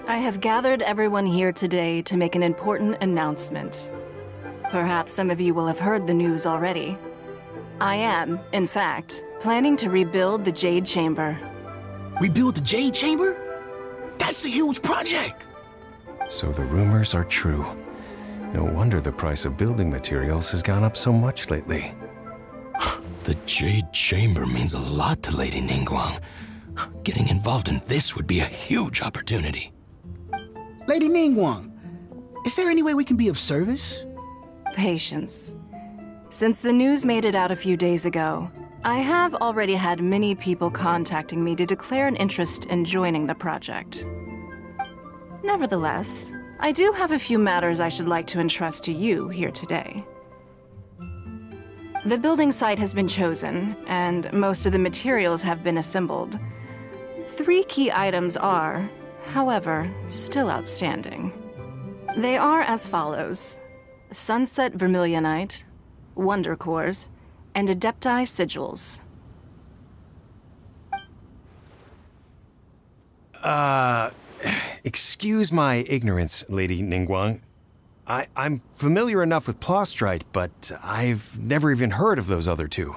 I have gathered everyone here today to make an important announcement. Perhaps some of you will have heard the news already. I am, in fact, planning to rebuild the Jade Chamber. Rebuild the Jade Chamber? That's a huge project! So the rumors are true. No wonder the price of building materials has gone up so much lately. The Jade Chamber means a lot to Lady Nin Guan. Getting involved in this would be a huge opportunity. Lady Nin Guan, is there any way we can be of service? Patience. Since the news made it out a few days ago, I have already had many people contacting me to declare an interest in joining the project. Nevertheless, I do have a few matters I should like to entrust to you here today. The building site has been chosen, and most of the materials have been assembled. 3 key items are, however, still outstanding. They are as follows: Sunset Vermilionite, Wonder Cores, and Adepti Sigils. Excuse my ignorance, Lady Nin Guan. I'm familiar enough with Plostrite, but I've never even heard of those other 2.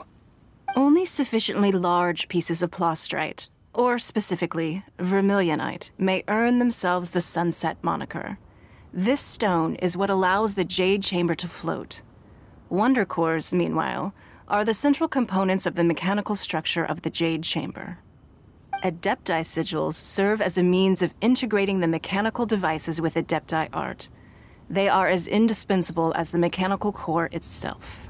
Only sufficiently large pieces of Plostrite, or specifically Vermilionite, may earn themselves the Sunset moniker. This stone is what allows the Jade Chamber to float. Wonder Cores, meanwhile, are the central components of the mechanical structure of the Jade Chamber. Adepti Sigils serve as a means of integrating the mechanical devices with Adepti art. They are as indispensable as the mechanical core itself.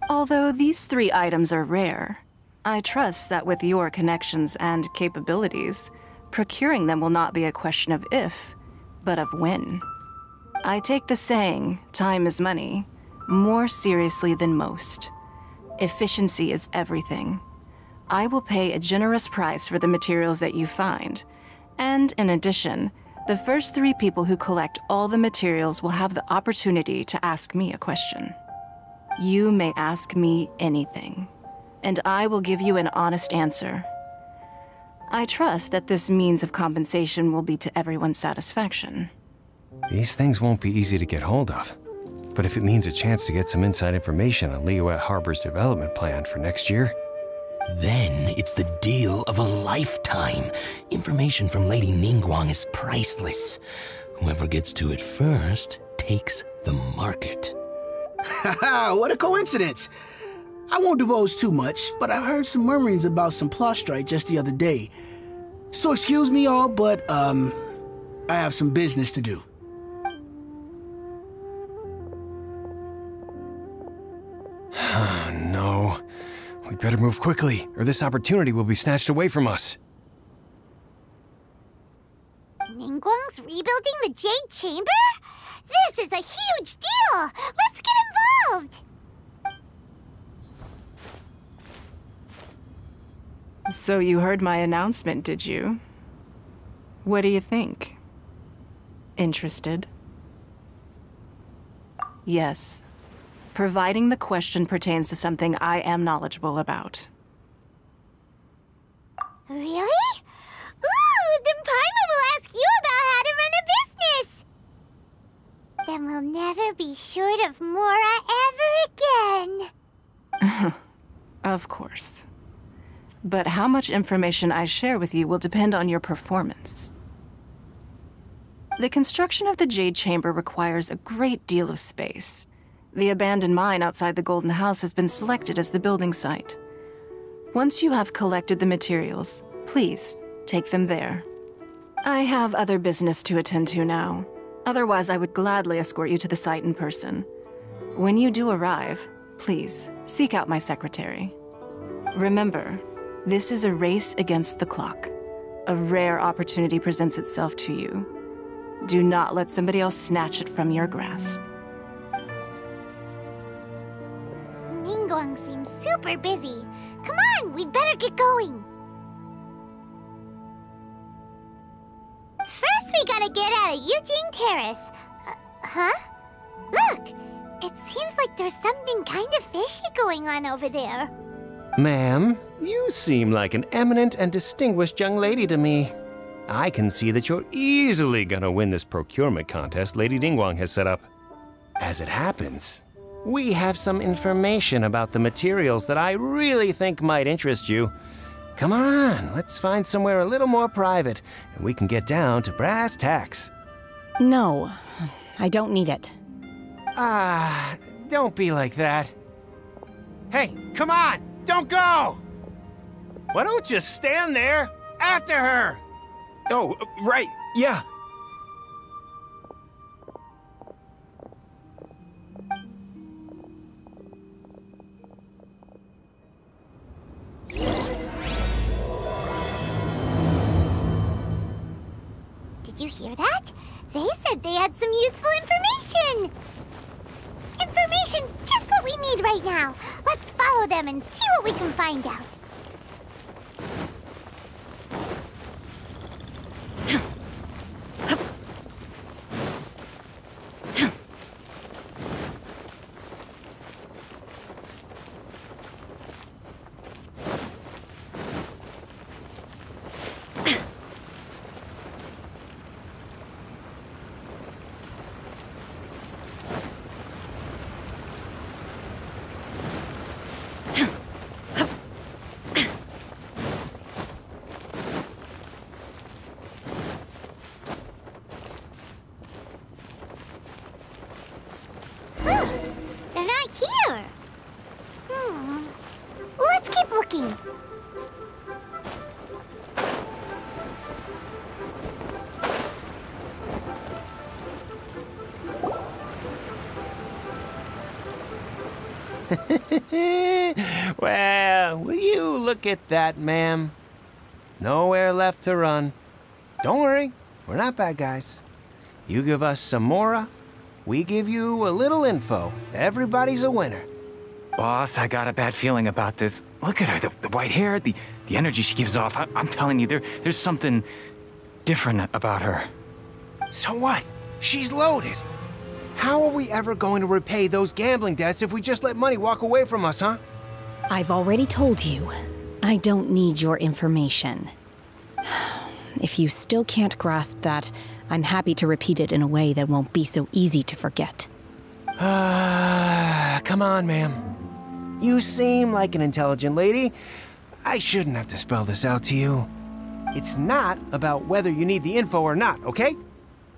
Although these 3 items are rare, I trust that with your connections and capabilities, procuring them will not be a question of if, but of when. I take the saying, time is money, more seriously than most. Efficiency is everything. I will pay a generous price for the materials that you find, and in addition, the first 3 people who collect all the materials will have the opportunity to ask me a question. You may ask me anything, and I will give you an honest answer. I trust that this means of compensation will be to everyone's satisfaction. These things won't be easy to get hold of. But if it means a chance to get some inside information on Liyue Harbor's development plan for next year, then it's the deal of a lifetime. Information from Lady Nin Guan is priceless. Whoever gets to it first takes the market. Haha, what a coincidence! I won't divulge too much, but I heard some murmurings about some Plostrite just the other day. So excuse me all, but, I have some business to do. No. We better move quickly, or this opportunity will be snatched away from us. Nin Guan's rebuilding the Jade Chamber? This is a huge deal! Let's get involved! So you heard my announcement, did you? What do you think? Interested? Yes. Providing the question pertains to something I am knowledgeable about. Really? Ooh, then Paimon will ask you about how to run a business! Then we'll never be short of Mora ever again. Of course. But how much information I share with you will depend on your performance. The construction of the Jade Chamber requires a great deal of space. The abandoned mine outside the Golden House has been selected as the building site. Once you have collected the materials, please take them there. I have other business to attend to now. Otherwise, I would gladly escort you to the site in person. When you do arrive, please seek out my secretary. Remember, this is a race against the clock. A rare opportunity presents itself to you. Do not let somebody else snatch it from your grasp. Nin Guan seems super busy. Come on, we'd better get going. First, we gotta get out of Yuйцzin Terrace. Huh? Look! It seems like there's something kind of fishy going on over there. Ma'am, you seem like an eminent and distinguished young lady to me. I can see that you're easily gonna win this procurement contest Lady Nin Guan has set up. As it happens, we have some information about the materials that I really think might interest you. Come on, let's find somewhere a little more private, and we can get down to brass tacks. No, I don't need it. Don't be like that. Hey, come on, don't go! Why don't you stand there after her? Oh, right, yeah. Did you hear that? They said they had some useful information. Information's just what we need right now. Let's follow them and see what we can find out. They're not here. Let's keep looking. Well, will you look at that, ma'am? Nowhere left to run. Don't worry, we're not bad guys. You give us some mora, we give you a little info. Everybody's a winner. Boss, I got a bad feeling about this. Look at her, the white hair, the energy she gives off. I'm telling you, there's something different about her. So what? She's loaded. How are we ever going to repay those gambling debts if we just let money walk away from us, huh? I've already told you, I don't need your information. If you still can't grasp that, I'm happy to repeat it in a way that won't be so easy to forget. Come on, ma'am. You seem like an intelligent lady. I shouldn't have to spell this out to you. It's not about whether you need the info or not, okay?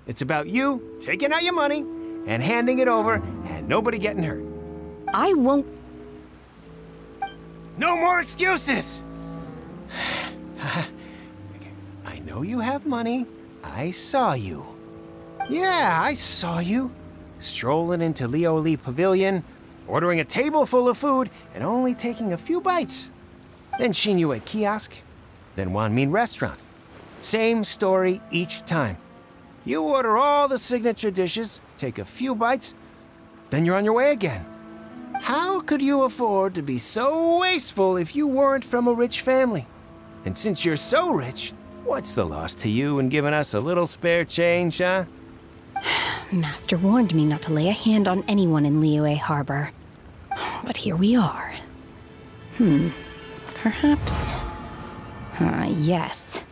It's about you taking out your money and handing it over and nobody getting hurt. I won't. No more excuses! I know you have money. I saw you. Yeah, I saw you. Strolling into Leo Li Pavilion, ordering a table full of food, and only taking a few bites. Then Xinyue Kiosk, then Wanmin Restaurant. Same story each time. You order all the signature dishes, take a few bites, then you're on your way again. How could you afford to be so wasteful if you weren't from a rich family? And since you're so rich, what's the loss to you in giving us a little spare change, huh? Master warned me not to lay a hand on anyone in Liyue Harbor. But here we are. Perhaps... yes.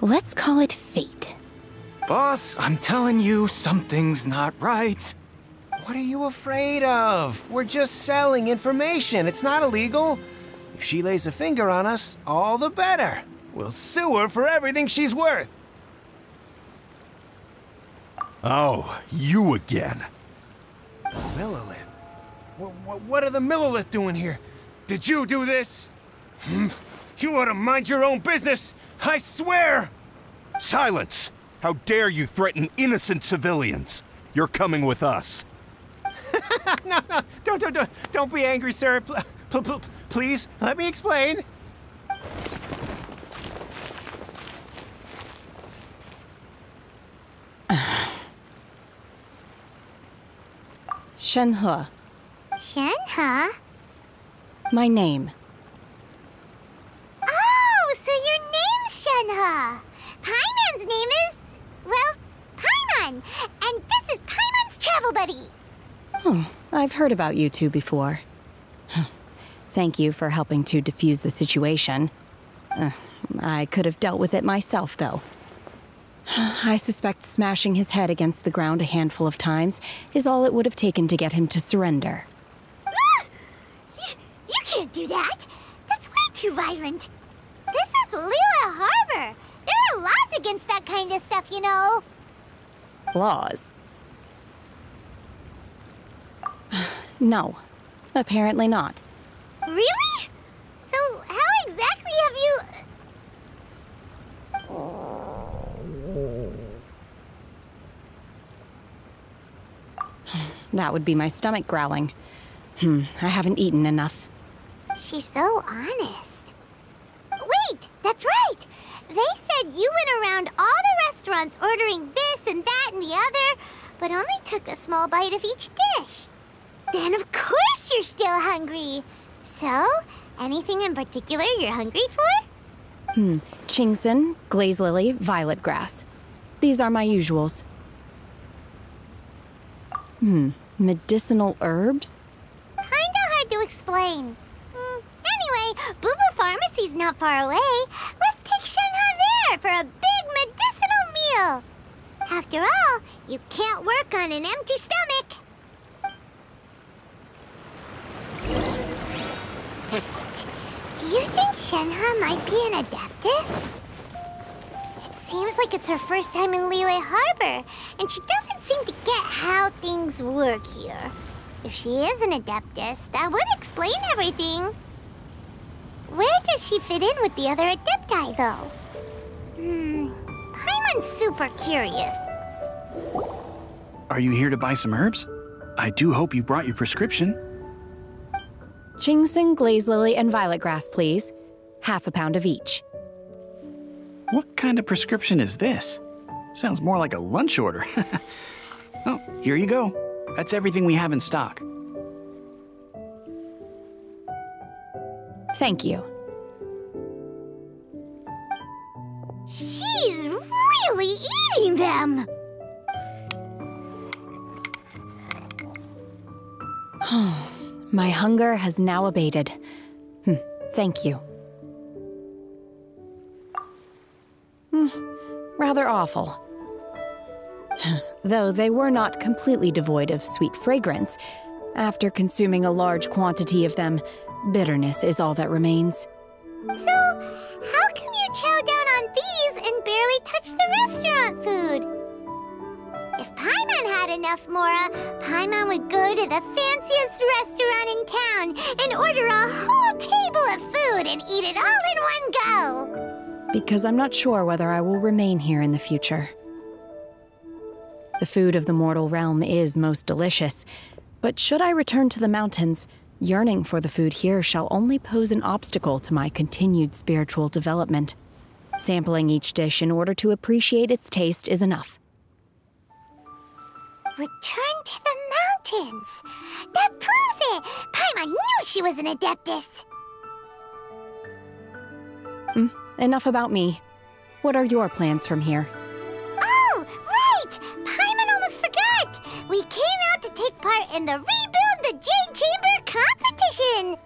Let's call it fate. Boss, I'm telling you, something's not right. What are you afraid of? We're just selling information. It's not illegal. If she lays a finger on us, all the better. We'll sue her for everything she's worth. Oh, you again. Millilith? What are the Millilith doing here? Did you do this? You ought to mind your own business, I swear! Silence! How dare you threaten innocent civilians? You're coming with us. No, don't be angry, sir. Please, let me explain. Shen He. Shen He? My name. Oh, so your name's Shen He. Paimon's name is, well, Paimon. And this is Paimon's travel buddy. Oh, I've heard about you two before. Thank you for helping to defuse the situation. I could have dealt with it myself, though. I suspect smashing his head against the ground a handful of times is all it would have taken to get him to surrender. You can't do that. That's way too violent. This is Lila Harbor. There are laws against that kind of stuff, you know. Laws? No, apparently not. Really? So how exactly have you... That would be my stomach growling. I haven't eaten enough. She's so honest. Wait, that's right! They said you went around all the restaurants ordering this and that and the other, but only took a small bite of each dish. Then of course you're still hungry. So, anything in particular you're hungry for? Chingson, glaze lily, violet grass. These are my usuals. Medicinal herbs? Kinda hard to explain. Anyway, Booba Pharmacy's not far away. Let's take Shen He there for a big medicinal meal. After all, you can't work on an empty stomach. Psst. Do you think Shen He might be an adeptus? It seems like it's her first time in Liyue Harbor, and she doesn't seem to get how things work here. If she is an adeptus, that would explain everything. Where does she fit in with the other adepti, though? Paimon's super curious. Are you here to buy some herbs? I do hope you brought your prescription. Chingson, glaze lily, and violet grass, please. Half a pound of each. What kind of prescription is this? Sounds more like a lunch order. Oh, here you go. That's everything we have in stock. Thank you. She's really eating them! My hunger has now abated. Thank you. Rather awful. Though they were not completely devoid of sweet fragrance, after consuming a large quantity of them, bitterness is all that remains. So, how come you chow down on these and barely touch the restaurant food? If Paimon had enough Mora, Paimon would go to the fanciest restaurant in town and order a whole table of food and eat it all in one go. Because I'm not sure whether I will remain here in the future. The food of the mortal realm is most delicious, but should I return to the mountains, yearning for the food here shall only pose an obstacle to my continued spiritual development. Sampling each dish in order to appreciate its taste is enough. Return to the mountains! That proves it! Paimon knew she was an adeptus! Enough about me. What are your plans from here? Oh, right! Paimon almost forgot! We came out to take part in the Rebuild the Jade Chamber competition!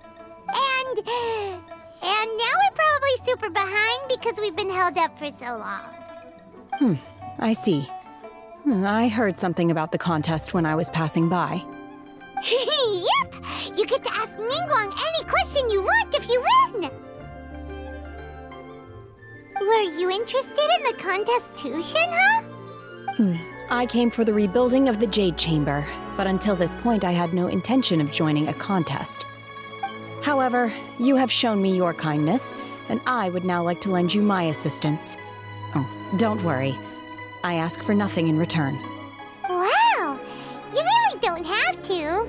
And now we're probably super behind because we've been held up for so long. I see. I heard something about the contest when I was passing by. Yep! You get to ask Nin Guan any question you want if you win! Were you interested in the contest too, Shen He? I came for the rebuilding of the Jade Chamber, but until this point I had no intention of joining a contest. However, you have shown me your kindness, and I would now like to lend you my assistance. Oh, don't worry. I ask for nothing in return. Wow! You really don't have to.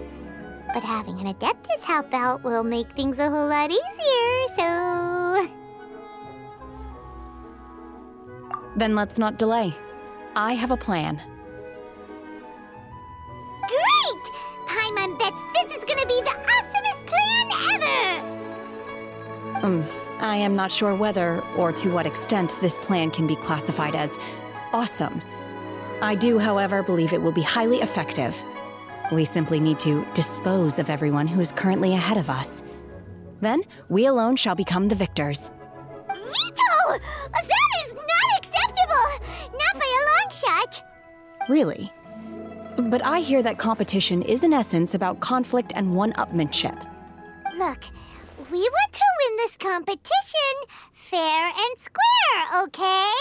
But having an Adeptus help out will make things a whole lot easier, so... Then let's not delay. I have a plan. Great! Paimon bets this is gonna be the awesomest plan ever! I am not sure whether or to what extent this plan can be classified as awesome. I do, however, believe it will be highly effective. We simply need to dispose of everyone who is currently ahead of us. Then, we alone shall become the victors. Veto! That is not acceptable! Not by Really? But I hear that competition is in essence about conflict and one-upmanship. Look, we want to win this competition fair and square, okay?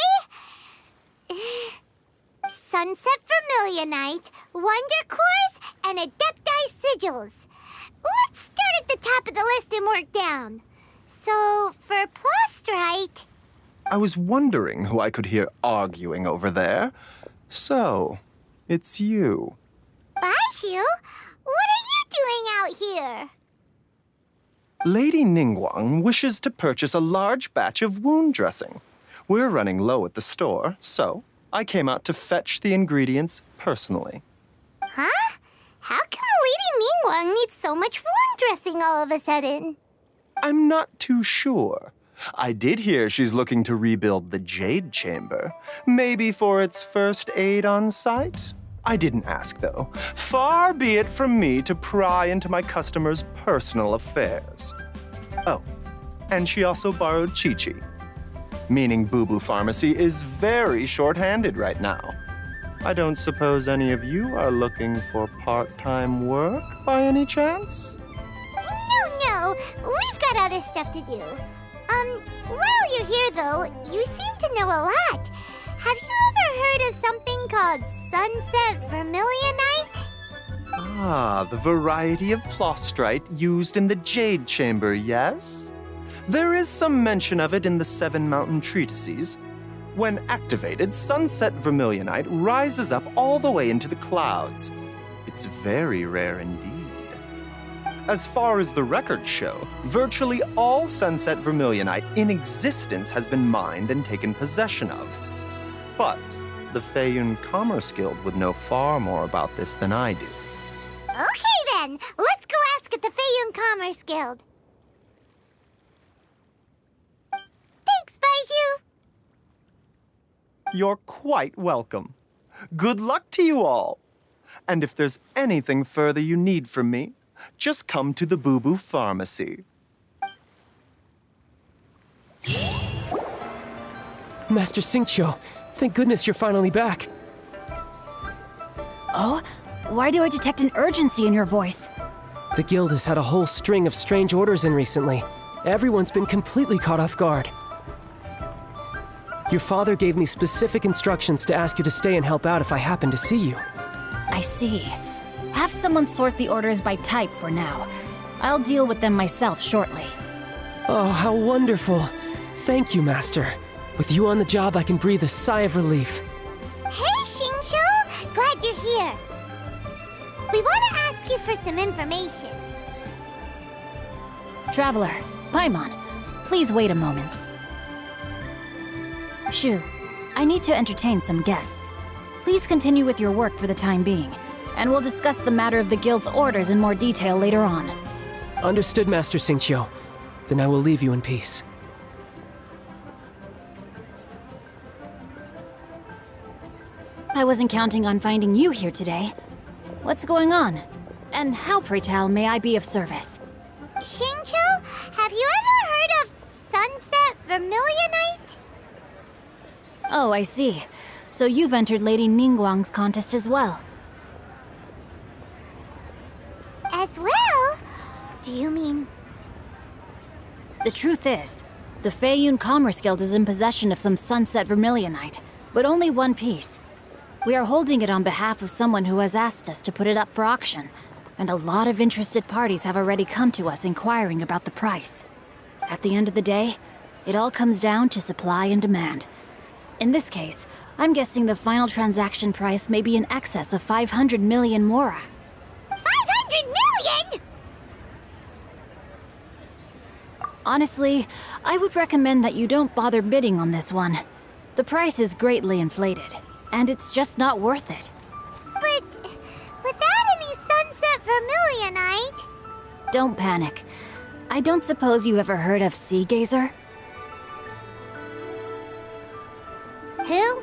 Sunset Vermilionite, Wonder Cores, and Adepti Sigils. Let's start at the top of the list and work down. So, for Plostrite... I was wondering who I could hear arguing over there. So, it's you. Baiju? What are you doing out here? Lady Nин Guan wishes to purchase a large batch of wound dressing. We're running low at the store, so I came out to fetch the ingredients personally. Huh? How come Lady Nин Guan needs so much wound dressing all of a sudden? I'm not too sure. I did hear she's looking to rebuild the Jade Chamber. Maybe for its first aid on site? I didn't ask, though. Far be it from me to pry into my customers' personal affairs. Oh, and she also borrowed Chi-Chi. Meaning Boo Boo Pharmacy is very short-handed right now. I don't suppose any of you are looking for part-time work by any chance? No, we've got other stuff to do. While you're here, though, you seem to know a lot. Have you ever heard of something called Sunset Vermilionite? Ah, the variety of Plostrite used in the Jade Chamber, yes? There is some mention of it in the Seven Mountain Treatises. When activated, Sunset Vermilionite rises up all the way into the clouds. It's very rare indeed. As far as the records show, virtually all Sunset Vermilionite in existence has been mined and taken possession of. But the Feiyun Commerce Guild would know far more about this than I do. Okay then, let's go ask at the Feiyun Commerce Guild. Thanks, Baiju. You're quite welcome. Good luck to you all. And if there's anything further you need from me, just come to the Boo Boo Pharmacy. Master Xingqiu, thank goodness you're finally back. Oh? Why do I detect an urgency in your voice? The guild has had a whole string of strange orders in recently. Everyone's been completely caught off guard. Your father gave me specific instructions to ask you to stay and help out if I happen to see you. I see. Have someone sort the orders by type for now. I'll deal with them myself shortly. Oh, how wonderful. Thank you, Master. With you on the job, I can breathe a sigh of relief. Hey, Xingqiu! Glad you're here. We want to ask you for some information. Traveler, Paimon, please wait a moment. Shu, I need to entertain some guests. Please continue with your work for the time being, and we'll discuss the matter of the guild's orders in more detail later on. Understood, Master Xingqiu. Then I will leave you in peace. I wasn't counting on finding you here today. What's going on? And how, pray tell, may I be of service? Xingqiu, have you ever heard of Sunset Vermilionite? Oh, I see. So you've entered Lady Nin Guan's contest as well. As well? Do you mean... The truth is, the Feiyun Commerce Guild is in possession of some Sunset Vermilionite, but only one piece. We are holding it on behalf of someone who has asked us to put it up for auction, and a lot of interested parties have already come to us inquiring about the price. At the end of the day, it all comes down to supply and demand. In this case, I'm guessing the final transaction price may be in excess of 500 million mora. 500 million?! Honestly, I would recommend that you don't bother bidding on this one. The price is greatly inflated, and it's just not worth it. But without any Sunset Vermilionite... Don't panic. I don't suppose you ever heard of Sea Gazer? Who?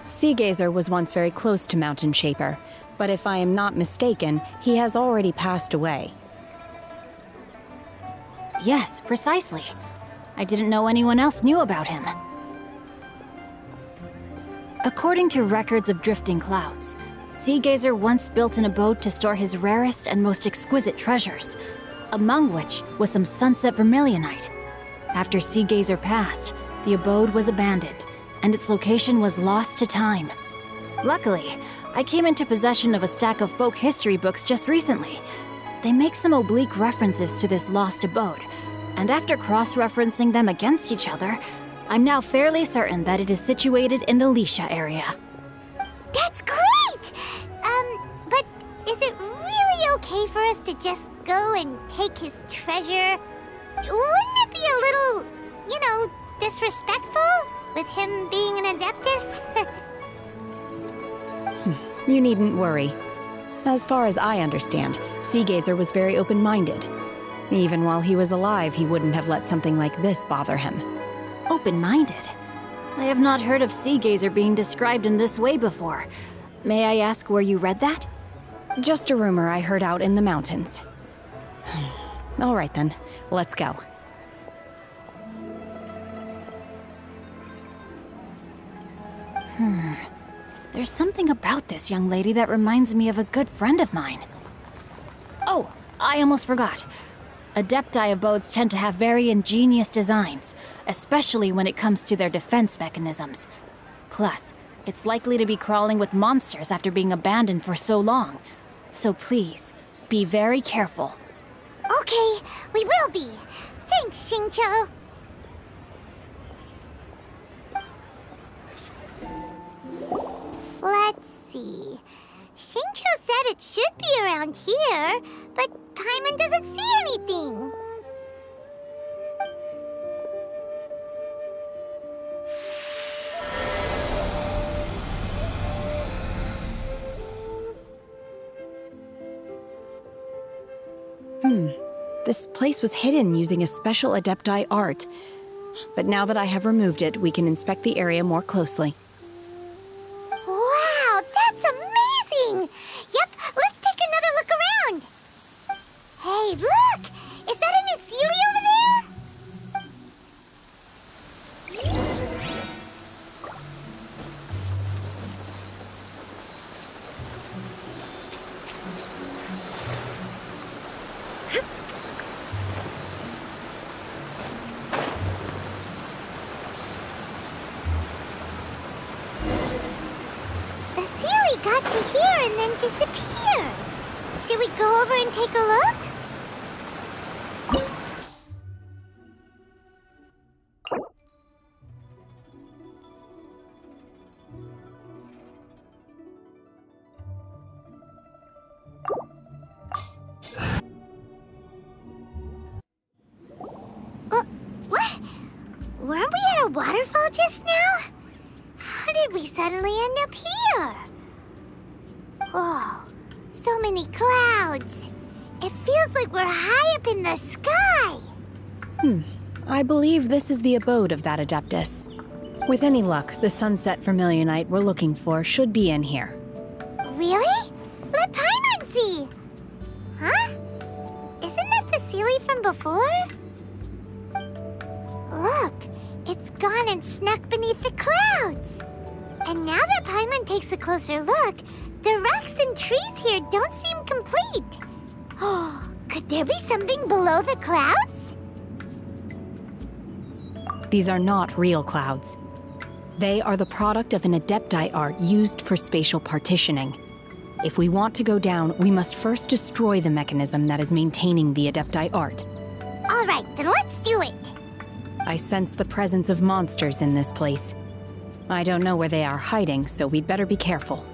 Sea Gazer was once very close to Mountain Shaper, but if I am not mistaken, he has already passed away. Yes, precisely. I didn't know anyone else knew about him. According to records of drifting clouds, Seagazer once built an abode to store his rarest and most exquisite treasures, among which was some sunset vermilionite. After Seagazer passed, the abode was abandoned, and its location was lost to time. Luckily, I came into possession of a stack of folk history books just recently. They make some oblique references to this lost abode, and after cross-referencing them against each other, I'm now fairly certain that it is situated in the Lisha area. That's great! But is it really okay for us to just go and take his treasure? Wouldn't it be a little, disrespectful with him being an Adeptus? You needn't worry. As far as I understand, Seagazer was very open-minded. Even while he was alive, he wouldn't have let something like this bother him. Open-minded? I have not heard of Seagazer being described in this way before. May I ask where you read that? Just a rumor I heard out in the mountains. All right then, let's go. There's something about this young lady that reminds me of a good friend of mine. Oh, I almost forgot. Adepti abodes tend to have very ingenious designs, especially when it comes to their defense mechanisms. Plus, it's likely to be crawling with monsters after being abandoned for so long. So please, be very careful. Okay, we will be. Thanks, Xingqiu. Let's see. Xingqiu said it should be around here, but Paimon doesn't see anything. This place was hidden using a special Adepti art. But now that I have removed it, we can inspect the area more closely. Wow, that's amazing! Yep, let's take another look around. Hey, look! Is that a new Seelie over there? Got to here and then disappear. Should we go over and take a look? What? Weren't we at a waterfall just now? How did we suddenly end up here? Oh, so many clouds. It feels like we're high up in the sky. I believe this is the abode of that Adeptus. With any luck, the sunset vermilionite we're looking for should be in here. Really? Let Paimon see. Huh? Isn't that the Seelie from before? Look, it's gone and snuck beneath the clouds. And now that Paimon takes a closer look, the rocks and trees here don't seem complete. Oh, could there be something below the clouds? These are not real clouds. They are the product of an Adepti art used for spatial partitioning. If we want to go down, we must first destroy the mechanism that is maintaining the Adepti art. All right, then let's do it. I sense the presence of monsters in this place. I don't know where they are hiding, so we'd better be careful.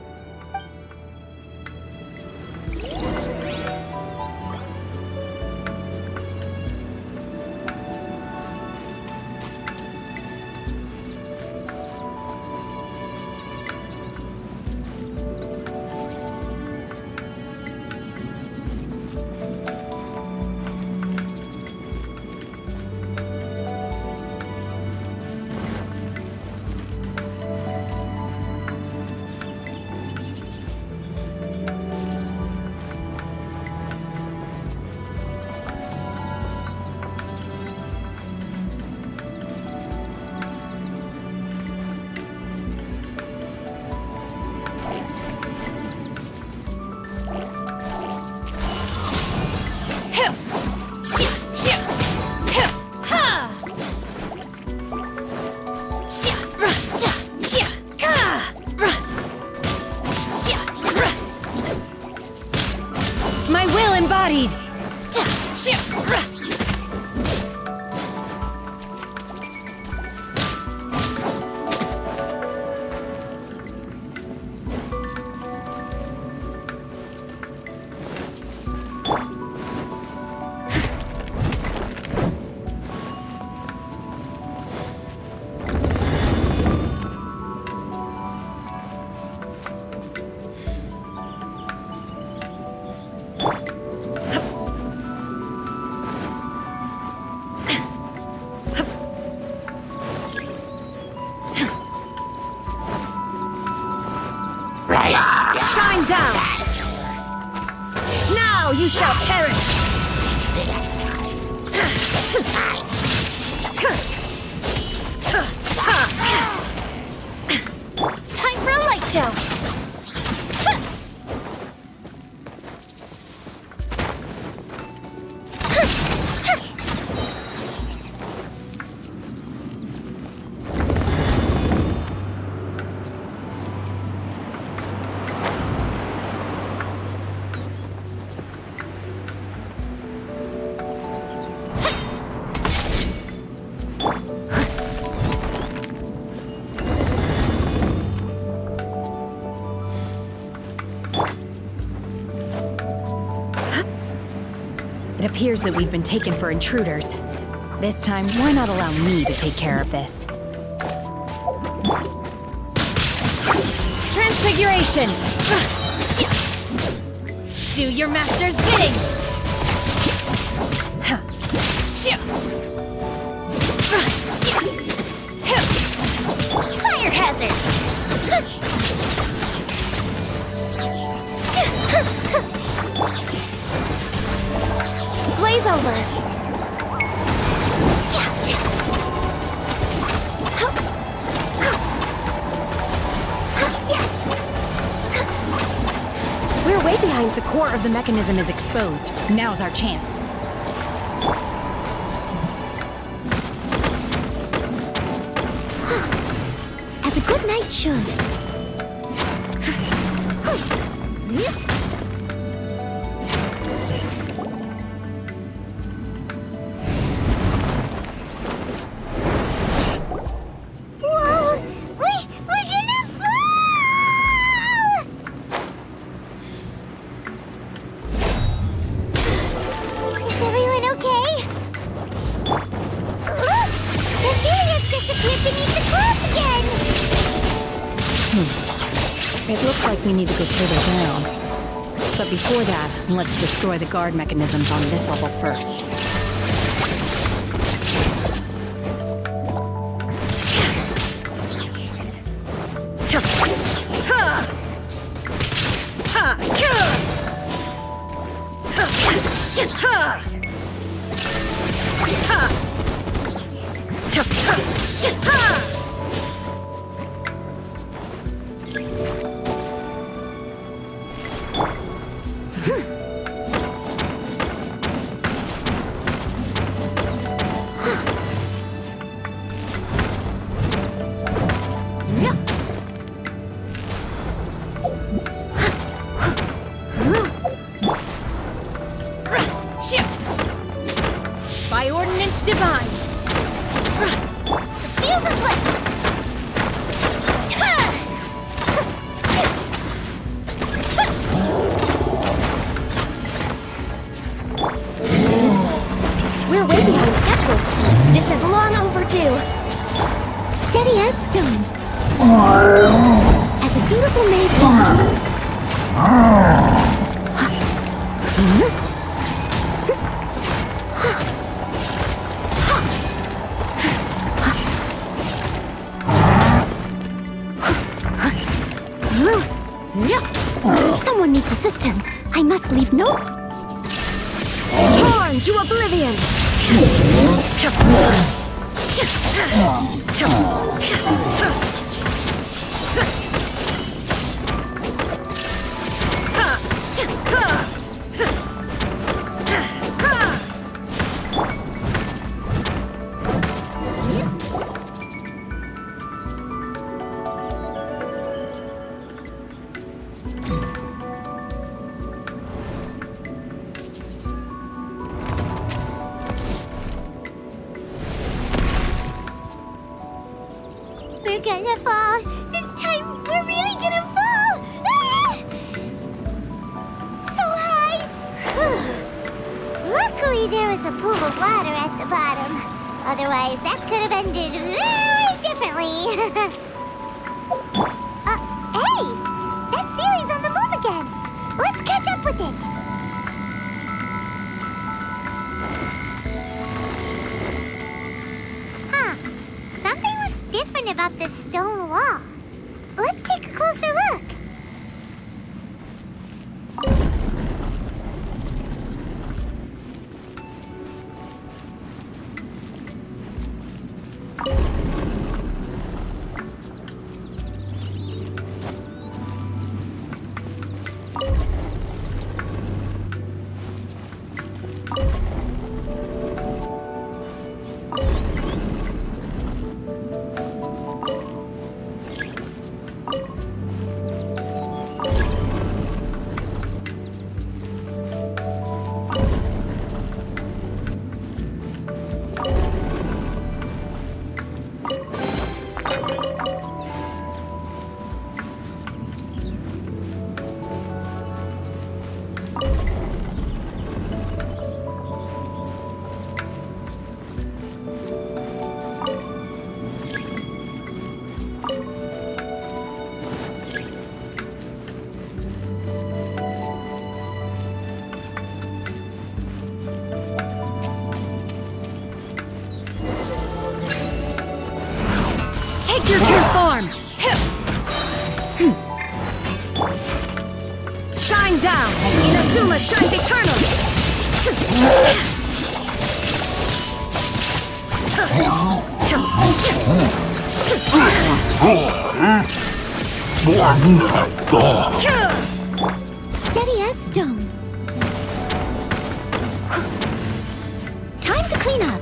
Now you shall perish! Time for a light show! It appears that we've been taken for intruders. This time, why not allow me to take care of this? Transfiguration! Do your master's bidding! Fire hazard! Blaze over! We're way behind. The core of the mechanism is exposed. Now's our chance. As a good knight should. It looks like we need to go further down. But before that, let's destroy the guard mechanisms on this level first. By ordinance divine! The fuse is lit! We're way behind schedule. This is long overdue. Steady as stone. As a dutiful maid Someone needs assistance. I must leave no... Torn to oblivion! We're gonna fall. This time, we're really gonna fall. Ah! So high. Luckily, there was a pool of water at the bottom. Otherwise, that could have ended very differently. Hey! That Sealy's on the move again. Let's catch up with it. Huh. Something looks different about this stone wall. Let's take a closer look. Take your true form! Shine down! Inazuma shines eternally! Steady as stone. Time to clean up.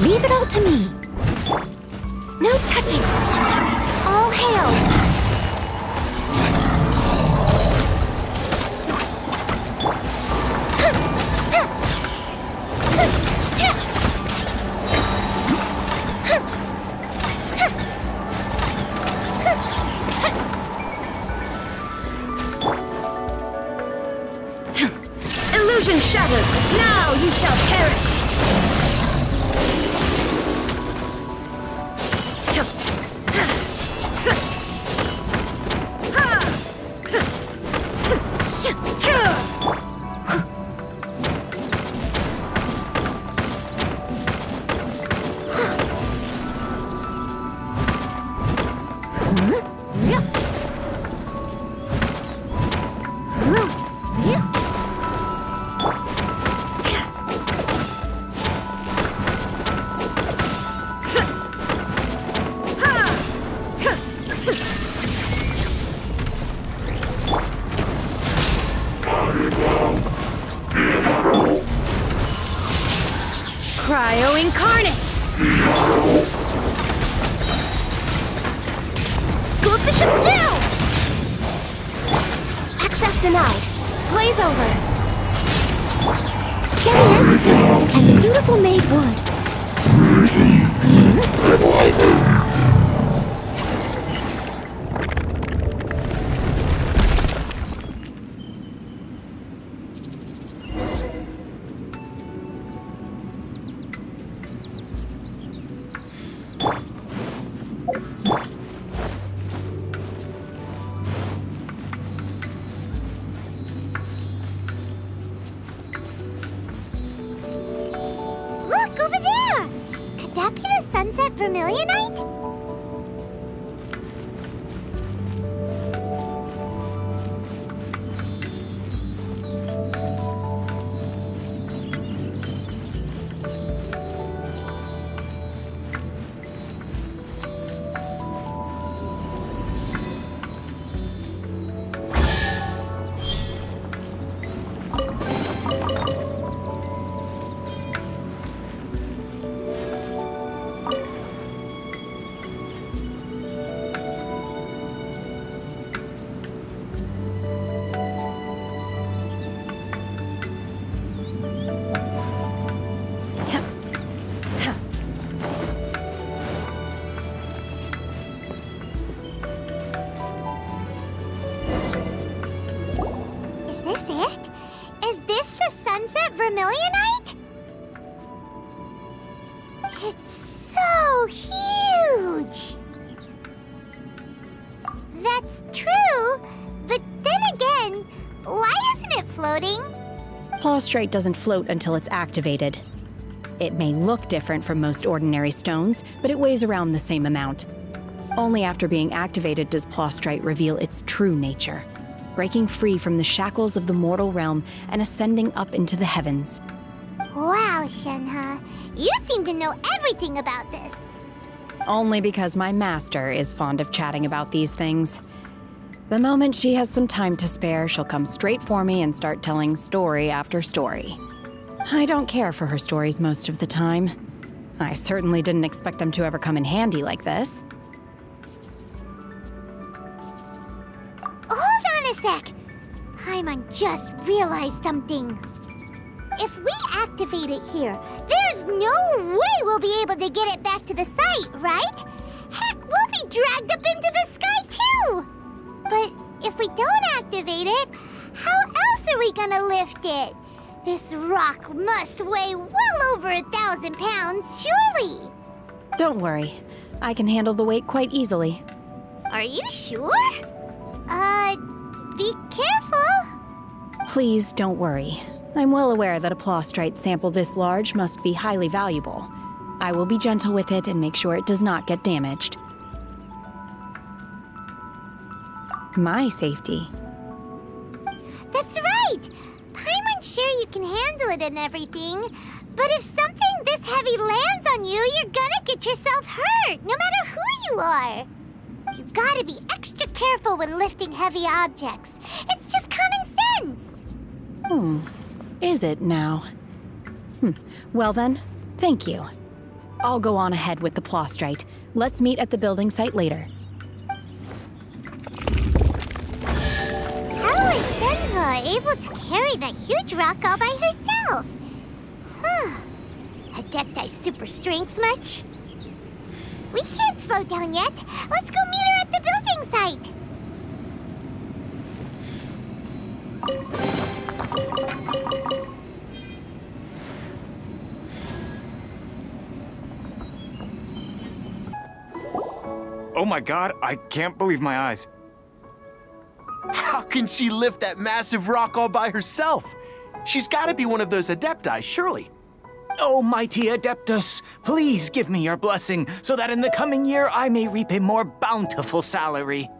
Leave it all to me. No touching. All hail. Illusion shattered! Now you shall perish! Cryo-incarnate! Good bishop down! Access denied. Blaze over. Steady as stone, as a dutiful maid would. Look, over there! Could that be the sunset vermilionite? Is this it? Is this the sunset vermilionite? It's so huge! That's true, but then again, why isn't it floating? Plaustrite doesn't float until it's activated. It may look different from most ordinary stones, but it weighs around the same amount. Only after being activated does Plaustrite reveal its true nature, breaking free from the shackles of the mortal realm and ascending up into the heavens. Wow, Shenhe, you seem to know everything about this. Only because my master is fond of chatting about these things. The moment she has some time to spare, she'll come straight for me and start telling story after story. I don't care for her stories most of the time. I certainly didn't expect them to ever come in handy like this. Hold on a sec. Paimon just realized something. If we activate it here, there's no way we'll be able to get it back to the site, right? Heck, we'll be dragged up into the sky too! But if we don't activate it, how else are we gonna lift it? This rock must weigh well over 1,000 pounds, surely. Don't worry. I can handle the weight quite easily. Are you sure? Be careful. Please don't worry. I'm well aware that a plastrite sample this large must be highly valuable. I will be gentle with it and make sure it does not get damaged. My safety. That's right! Paimon's sure you can handle it and everything, but if something this heavy lands on you, you're gonna get yourself hurt, no matter who you are. You gotta be extra careful when lifting heavy objects. It's just common sense. Is it now? Well then, thank you. I'll go on ahead with the plastrite. Let's meet at the building site later. How is Shen He able to carry that huge rock all by herself? Adepti super strength much? We can't slow down yet. Let's go meet her at the building site. Oh my god, I can't believe my eyes. How can she lift that massive rock all by herself? She's gotta be one of those adepti, surely. Oh, mighty Adeptus, please give me your blessing so that in the coming year I may reap a more bountiful salary.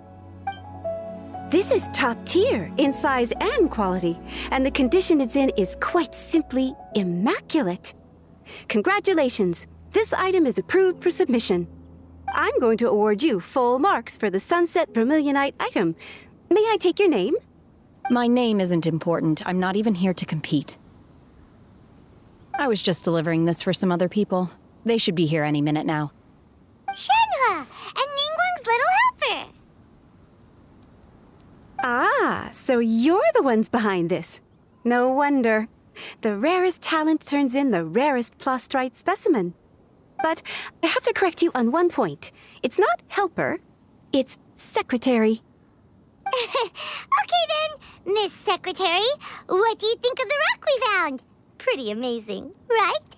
This is top tier in size and quality, and the condition it's in is quite simply immaculate. Congratulations, this item is approved for submission. I'm going to award you full marks for the Sunset Vermilionite item. May I take your name? My name isn't important. I'm not even here to compete. I was just delivering this for some other people. They should be here any minute now. Shen He and Nин Guan's little helper. Ah, so you're the ones behind this. No wonder. The rarest talent turns in the rarest plastrite specimen. But I have to correct you on one point. It's not helper, it's secretary. Okay then, Miss Secretary, what do you think of the rock we found? Pretty amazing, right?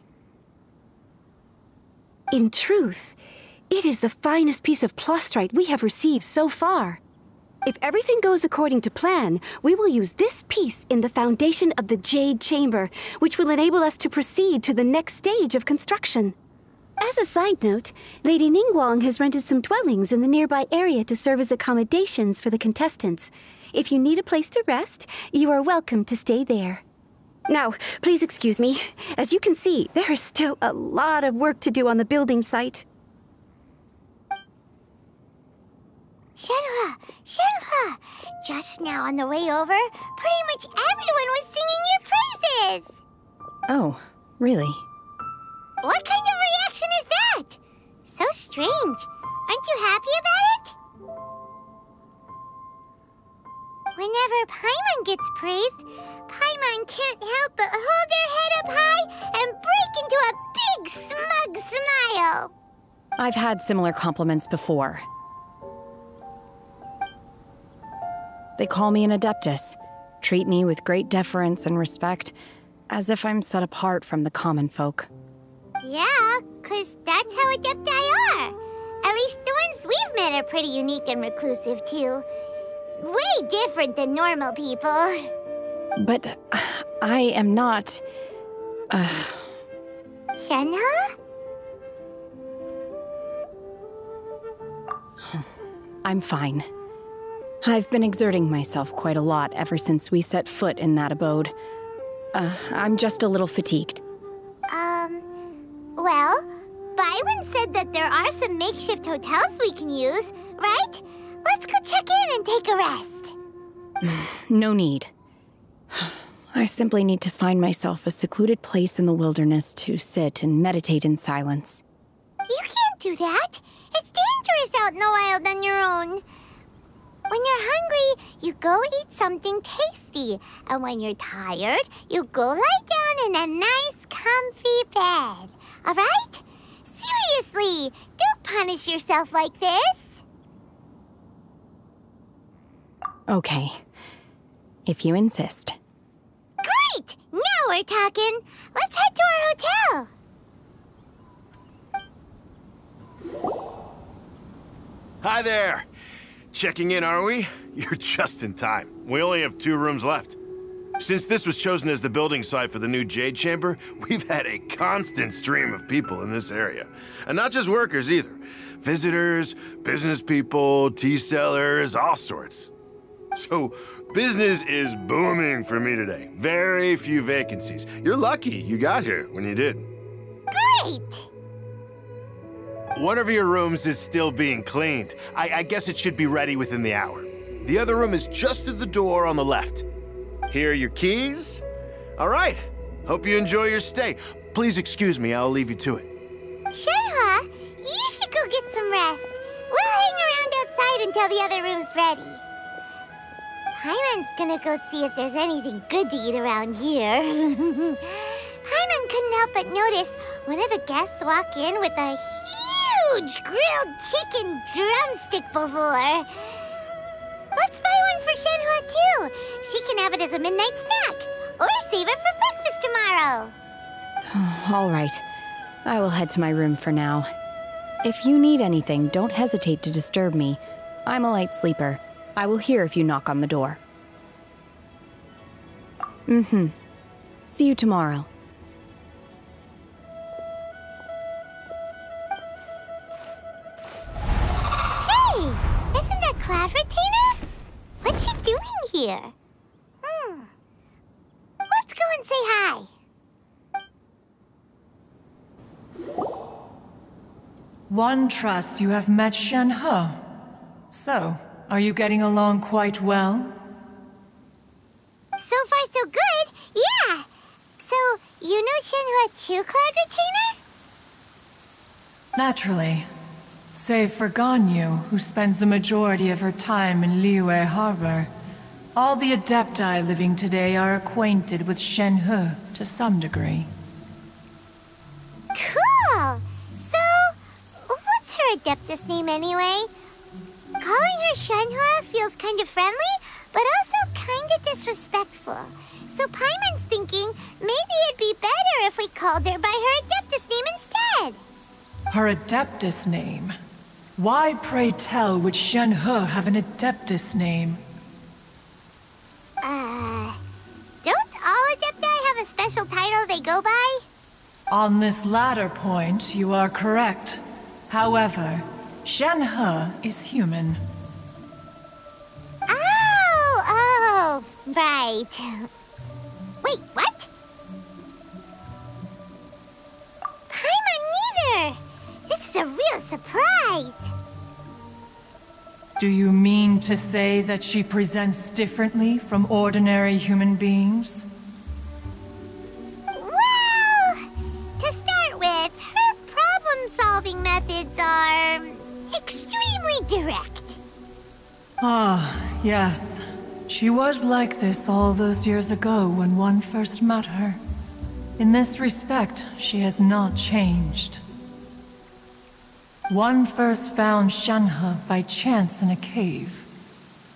In truth, it is the finest piece of plastrite we have received so far. If everything goes according to plan, we will use this piece in the foundation of the Jade Chamber, which will enable us to proceed to the next stage of construction. As a side note, Lady Nin Guan has rented some dwellings in the nearby area to serve as accommodations for the contestants. If you need a place to rest, you are welcome to stay there. Now, please excuse me. As you can see, there is still a lot of work to do on the building site. Shen He, just now on the way over, pretty much everyone was singing your praises. Oh, really? What kind of reaction is that? So strange. Aren't you happy about it? Whenever Paimon gets praised, Paimon can't help but hold her head up high and break into a big, smug smile. I've had similar compliments before. They call me an Adeptus, treat me with great deference and respect, as if I'm set apart from the common folk. Yeah, 'cause that's how Adepti are. At least the ones we've met are pretty unique and reclusive, too. Way different than normal people. But I am not... Shen He? I'm fine. I've been exerting myself quite a lot ever since we set foot in that abode. I'm just a little fatigued. Well, Byron said that there are some makeshift hotels we can use, right? Let's go check in and take a rest. No need. I simply need to find myself a secluded place in the wilderness to sit and meditate in silence. You can't do that. It's dangerous out in the wild on your own. When you're hungry, you go eat something tasty. And when you're tired, you go lie down in a nice, comfy bed. All right? Seriously, don't punish yourself like this. Okay. If you insist. Great! Now we're talking. Let's head to our hotel. Hi there. Checking in, are we? You're just in time. We only have 2 rooms left. Since this was chosen as the building site for the new Jade Chamber, we've had a constant stream of people in this area. And not just workers either. Visitors, business people, tea sellers, all sorts. So, business is booming for me today. Very few vacancies. You're lucky you got here when you did. Great! One of your rooms is still being cleaned. I guess it should be ready within the hour. The other room is just through the door on the left. Here are your keys. All right. Hope you enjoy your stay. Please excuse me, I'll leave you to it. Shэнь Hэ, you should go get some rest. We'll hang around outside until the other room's ready. Paimon's gonna go see if there's anything good to eat around here. Paimon couldn't help but notice one of the guests walk in with a huge grilled chicken drumstick before. Let's buy one for Shэнь Hэ too. She can have it as a midnight snack, or save it for breakfast tomorrow. All right. I will head to my room for now. If you need anything, don't hesitate to disturb me. I'm a light sleeper. I will hear if you knock on the door. See you tomorrow. Hey! Isn't that Cloud Retainer? What's she doing here? Let's go and say hi. One trusts you have met Shэнь Hэ. So, are you getting along quite well? So far, so good. Yeah. So, you know Shэнь Hэ too, Cloud Retainer? Naturally. Save for Ganyu, who spends the majority of her time in Liyue Harbor. All the Adepti living today are acquainted with Shэнь Hэ to some degree. Cool! So, what's her Adeptus name anyway? Calling her Shэнь Hэ feels kind of friendly, but also kind of disrespectful. So Paimon's thinking maybe it'd be better if we called her by her Adeptus name instead. Her Adeptus name? Why, pray tell, would Shэнь Hэ have an Adeptus name? Don't all Adepti have a special title they go by? On this latter point, you are correct. However, Shэнь Hэ is human. Oh, right. Wait, what? Paimon neither! This is a real surprise! Do you mean to say that she presents differently from ordinary human beings? Well, to start with, her problem-solving methods are extremely direct. Ah, yes. She was like this all those years ago when one first met her. In this respect, she has not changed. One first found Shэнь Hэ by chance in a cave.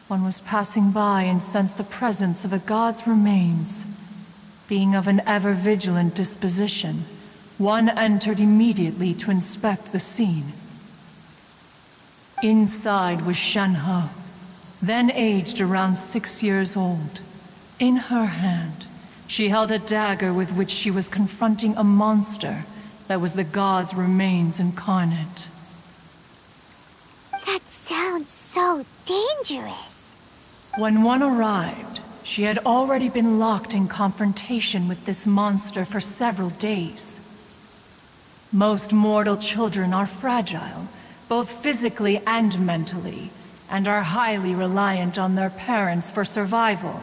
One was passing by and sensed the presence of a god's remains. Being of an ever-vigilant disposition, one entered immediately to inspect the scene. Inside was Shэнь Hэ, then aged around 6 years old. In her hand, she held a dagger with which she was confronting a monster that was the god's remains incarnate. That sounds so dangerous. When one arrived, she had already been locked in confrontation with this monster for several days. Most mortal children are fragile, both physically and mentally, and are highly reliant on their parents for survival,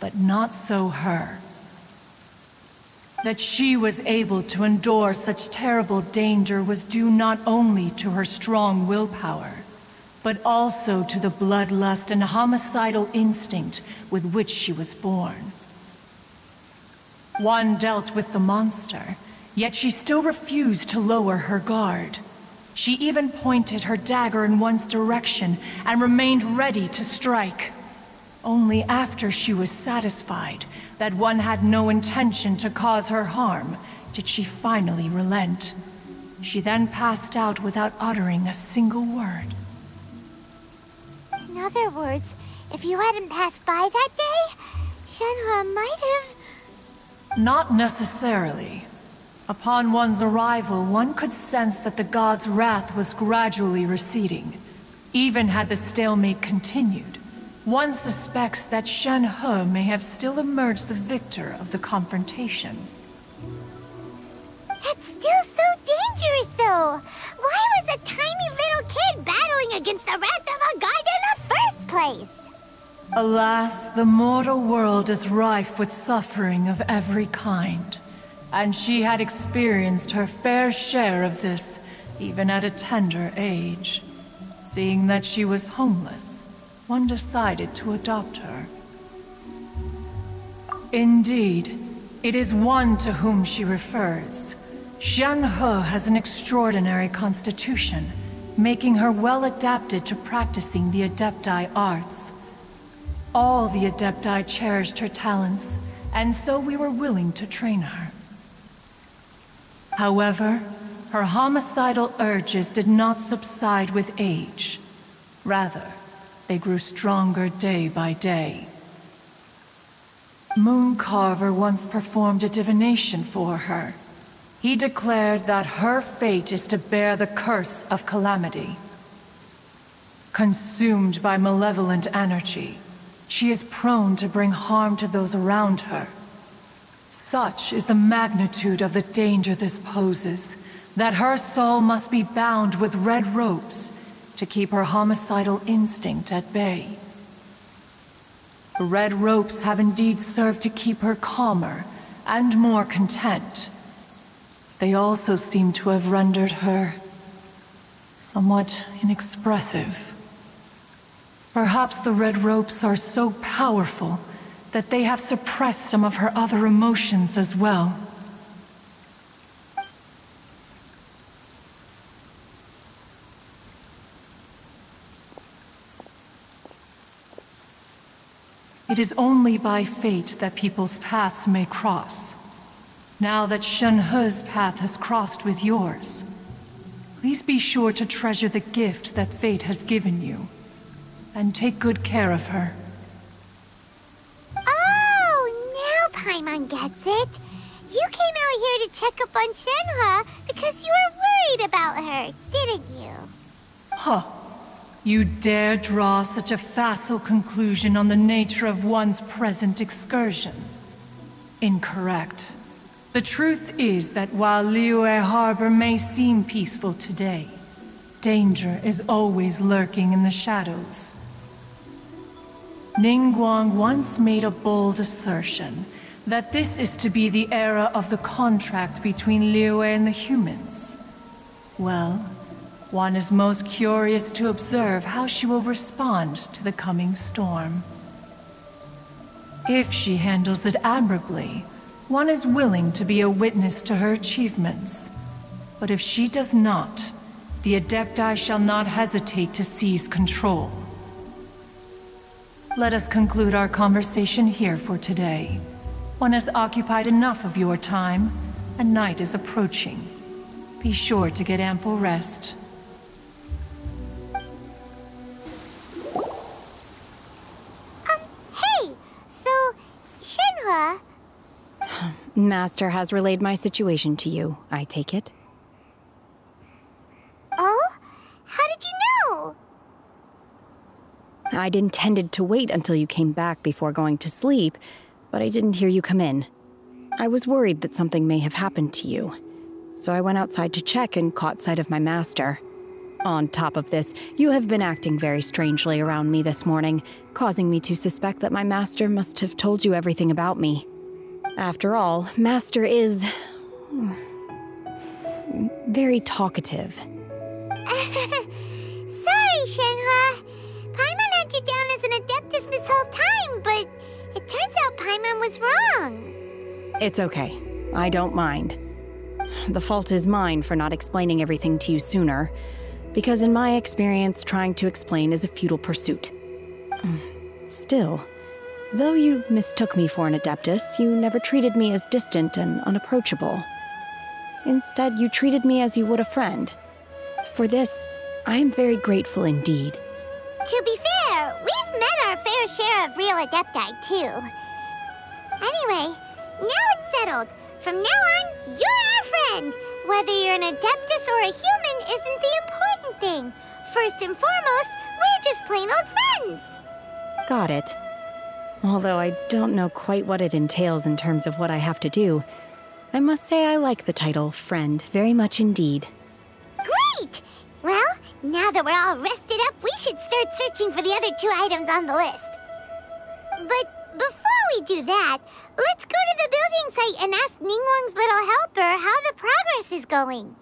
but not so her. That she was able to endure such terrible danger was due not only to her strong willpower, but also to the bloodlust and homicidal instinct with which she was born. One dealt with the monster, yet she still refused to lower her guard. She even pointed her dagger in one's direction and remained ready to strike. Only after she was satisfied that one had no intention to cause her harm, did she finally relent. She then passed out without uttering a single word. In other words, if you hadn't passed by that day, Shэнь Hé might have... Not necessarily. Upon one's arrival, one could sense that the god's wrath was gradually receding. Even had the stalemate continued, one suspects that Shэнь Hé may have still emerged the victor of the confrontation. That's still so dangerous, though! Why was a tiny little kid battling against the wrath of a god in the first place? Alas, the mortal world is rife with suffering of every kind. And she had experienced her fair share of this, even at a tender age. Seeing that she was homeless, one decided to adopt her. Indeed, it is one to whom she refers. Shэнь Hé has an extraordinary constitution, making her well adapted to practicing the Adepti arts. All the Adepti cherished her talents, and so we were willing to train her. However, her homicidal urges did not subside with age. Rather, they grew stronger day by day. Mooncarver once performed a divination for her. He declared that her fate is to bear the curse of calamity. Consumed by malevolent energy, she is prone to bring harm to those around her. Such is the magnitude of the danger this poses, that her soul must be bound with red ropes to keep her homicidal instinct at bay. The red ropes have indeed served to keep her calmer and more content. They also seem to have rendered her somewhat inexpressive. Perhaps the red ropes are so powerful that they have suppressed some of her other emotions as well. It is only by fate that people's paths may cross. Now that Shэнь Hé's path has crossed with yours, please be sure to treasure the gift that fate has given you, and take good care of her. Oh, now Paimon gets it. You came out here to check up on Shэнь Hé because you were worried about her, didn't you? Huh. You dare draw such a facile conclusion on the nature of one's present excursion? Incorrect. The truth is that while Liyue Harbor may seem peaceful today, danger is always lurking in the shadows. Nin Guan once made a bold assertion that this is to be the era of the contract between Liyue and the humans. Well, one is most curious to observe how she will respond to the coming storm. If she handles it admirably, one is willing to be a witness to her achievements. But if she does not, the Adepti shall not hesitate to seize control. Let us conclude our conversation here for today. One has occupied enough of your time, and night is approaching. Be sure to get ample rest. Hey! So, Shэнь Hé... Master has relayed my situation to you, I take it. Oh? How did you know? I'd intended to wait until you came back before going to sleep, but I didn't hear you come in. I was worried that something may have happened to you, so I went outside to check and caught sight of my master. On top of this, you have been acting very strangely around me this morning, causing me to suspect that my master must have told you everything about me. After all, Master is... very talkative. Sorry, Shэнь Hé. Paimon had you down as an adeptus this whole time, but it turns out Paimon was wrong. It's okay. I don't mind. The fault is mine for not explaining everything to you sooner, because in my experience, trying to explain is a futile pursuit. Still, Though you mistook me for an adeptus, you never treated me as distant and unapproachable. Instead, you treated me as you would a friend. For this, I am very grateful indeed. To be fair, we've met our fair share of real adepti, too. Anyway, now it's settled. From now on, you're our friend. Whether you're an adeptus or a human isn't the important thing. First and foremost, we're just plain old friends. Got it. Although I don't know quite what it entails in terms of what I have to do, I must say I like the title friend very much indeed. Great! Well, now that we're all rested up, we should start searching for the other 2 items on the list. But before we do that, let's go to the building site and ask Nин Guan's little helper how the progress is going.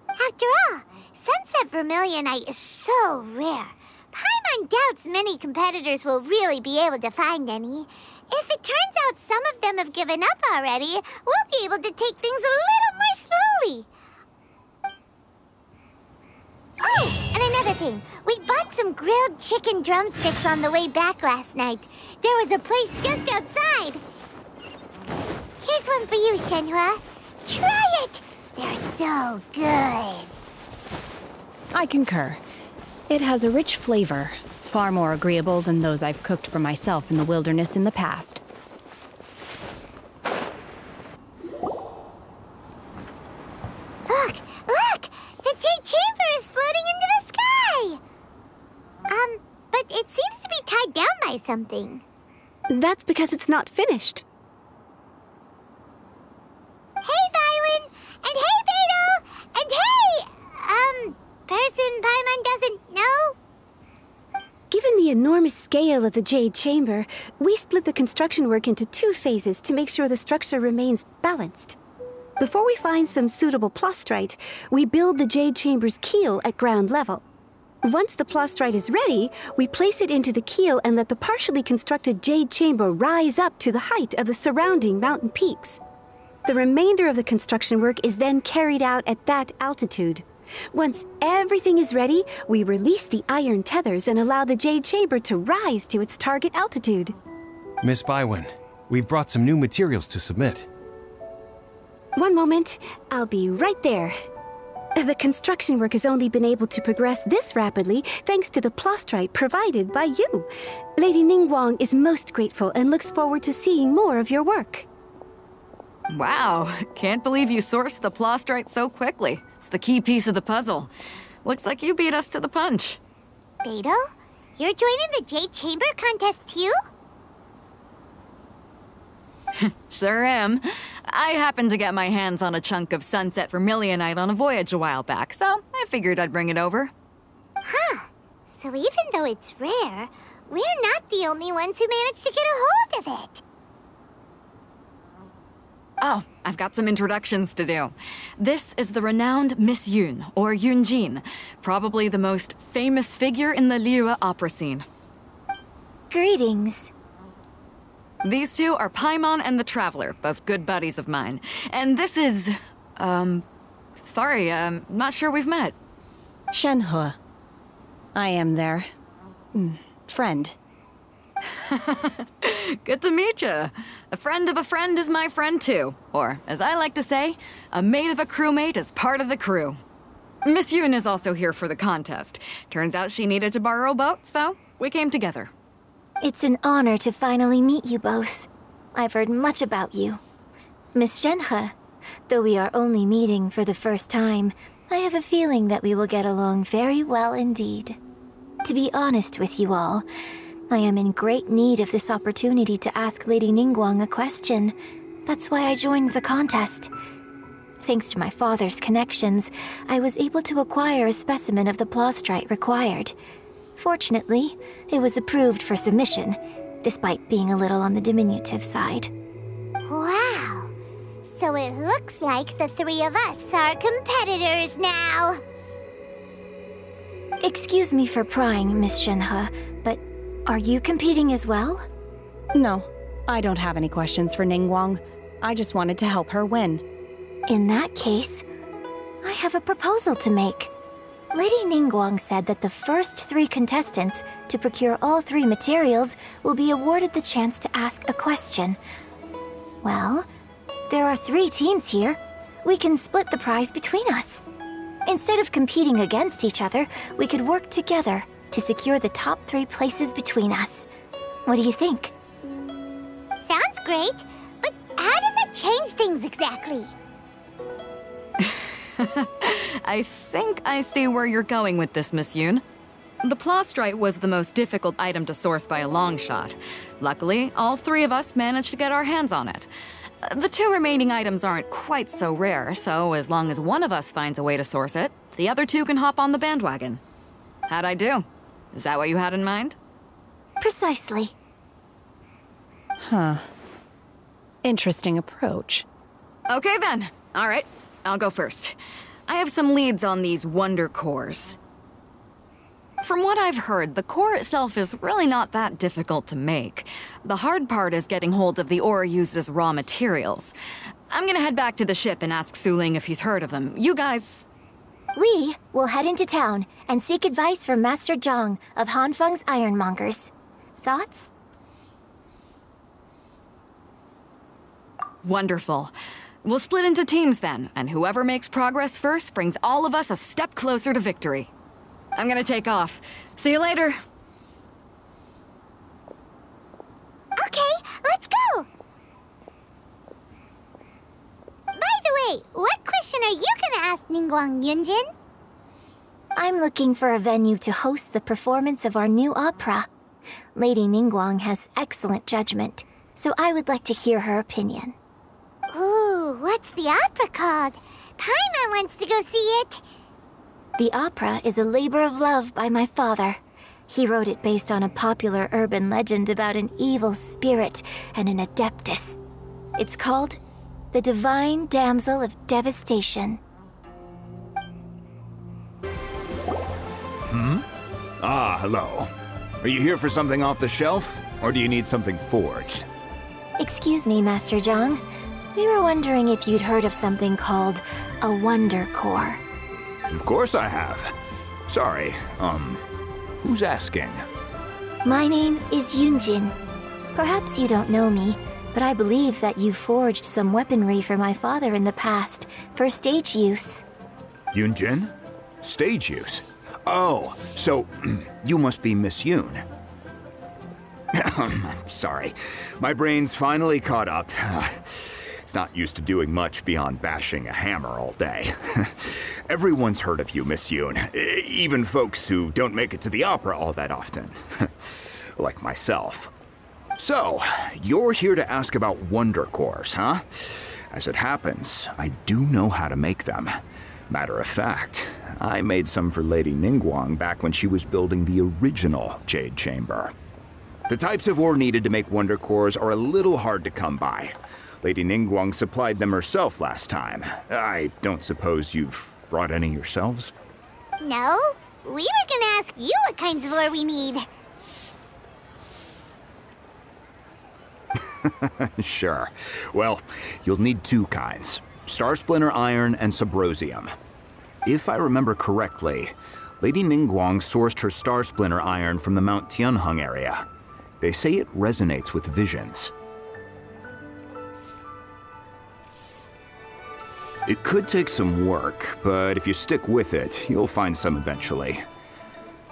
After all, Sunset Vermilionite is so rare. Paimon doubts many competitors will really be able to find any. If it turns out some of them have given up already, we'll be able to take things a little more slowly. Oh, and another thing. We bought some grilled chicken drumsticks on the way back last night. There was a place just outside. Here's one for you, Shenhua. Try it! They're so good. I concur. It has a rich flavor, far more agreeable than those I've cooked for myself in the wilderness in the past. Look! Look! The Jade Chamber is floating into the sky! But it seems to be tied down by something. That's because it's not finished. Hey, Bywin! And hey, Beidou! And hey, person Paimon doesn't know? Given the enormous scale of the Jade Chamber, we split the construction work into 2 phases to make sure the structure remains balanced. Before we find some suitable plastrite, we build the Jade Chamber's keel at ground level. Once the plastrite is ready, we place it into the keel and let the partially constructed Jade Chamber rise up to the height of the surrounding mountain peaks. The remainder of the construction work is then carried out at that altitude. Once everything is ready, we release the iron tethers and allow the Jade Chamber to rise to its target altitude. Miss Bywin, we've brought some new materials to submit. One moment, I'll be right there. The construction work has only been able to progress this rapidly thanks to the plastrite provided by you. Lady Nin Guan is most grateful and looks forward to seeing more of your work. Wow, can't believe you sourced the plastrite so quickly. It's the key piece of the puzzle. Looks like you beat us to the punch. Beidou, you're joining the Jade Chamber contest too? Sure am. I happened to get my hands on a chunk of Sunset Vermilionite on a voyage a while back, so I figured I'd bring it over. Huh. So even though it's rare, we're not the only ones who managed to get a hold of it. Oh, I've got some introductions to do. This is the renowned Miss Yun, or Yunjin, probably the most famous figure in the Liyue opera scene. Greetings. These 2 are Paimon and the Traveler, both good buddies of mine. And this is... sorry, not sure we've met. Shen He. I am their... friend. Good to meet you. A friend of a friend is my friend too. Or, as I like to say, a mate of a crewmate is part of the crew. Miss Yun is also here for the contest. Turns out she needed to borrow a boat, so we came together. It's an honor to finally meet you both. I've heard much about you. Miss Shen He, though we are only meeting for the first time, I have a feeling that we will get along very well indeed. To be honest with you all, I am in great need of this opportunity to ask Lady Nin Guan a question. That's why I joined the contest. Thanks to my father's connections, I was able to acquire a specimen of the plastrite required. Fortunately, it was approved for submission, despite being a little on the diminutive side. Wow! So it looks like the 3 of us are competitors now! Excuse me for prying, Miss Shen He, but are you competing as well? No, I don't have any questions for Nin Guan. I just wanted to help her win. In that case, I have a proposal to make. Lady Nin Guan said that the first 3 contestants to procure all 3 materials will be awarded the chance to ask a question. Well, there are 3 teams here. We can split the prize between us. Instead of competing against each other, we could work together to secure the top 3 places between us. What do you think? Sounds great, but how does that change things exactly? I think I see where you're going with this, Miss Yoon. The plastrite was the most difficult item to source by a long shot. Luckily, all 3 of us managed to get our hands on it. The 2 remaining items aren't quite so rare, so as long as one of us finds a way to source it, the other 2 can hop on the bandwagon. How'd I do? Is that what you had in mind? Precisely. Huh. Interesting approach. Okay then. All right, I'll go first. I have some leads on these wonder cores. From what I've heard, the core itself is really not that difficult to make. The hard part is getting hold of the ore used as raw materials. I'm gonna head back to the ship and ask Su Ling if he's heard of them. You guys... We will head into town and seek advice from Master Zhang of Hanfeng's Ironmongers. Thoughts? Wonderful. We'll split into teams then, and whoever makes progress first brings all of us a step closer to victory. I'm gonna take off. See you later. Okay, let's go! By the way, what question are you gonna ask Nin Guan, Yunjin? I'm looking for a venue to host the performance of our new opera. Lady Nin Guan has excellent judgment, so I would like to hear her opinion. Ooh, what's the opera called? Paimon wants to go see it. The opera is a labor of love by my father. He wrote it based on a popular urban legend about an evil spirit and an adeptus. It's called The Divine Damsel of Devastation. Ah, hello. Are you here for something off the shelf, or do you need something forged? Excuse me, Master Zhang. We were wondering if you'd heard of something called a Wonder Core. Of course I have. Sorry, who's asking? My name is Yunjin. Perhaps you don't know me, but I believe that you forged some weaponry for my father in the past, for stage use. Yunjin? Stage use? Oh, so you must be Miss Yoon. Sorry, my brain's finally caught up. It's not used to doing much beyond bashing a hammer all day. Everyone's heard of you, Miss Yoon. Even folks who don't make it to the opera all that often. Like myself. So, you're here to ask about wonder cores, huh? As it happens, I do know how to make them. Matter of fact, I made some for Lady Nin Guan back when she was building the original Jade Chamber. The types of ore needed to make wonder cores are a little hard to come by. Lady Nin Guan supplied them herself last time. I don't suppose you've brought any yourselves? No, we were gonna ask you what kinds of ore we need. Sure. Well, you'll need 2 kinds. Star Splinter Iron and Subrosium. If I remember correctly, Lady Nin Guan sourced her Star Splinter Iron from the Mount Tianheng area. They say it resonates with visions. It could take some work, but if you stick with it, you'll find some eventually.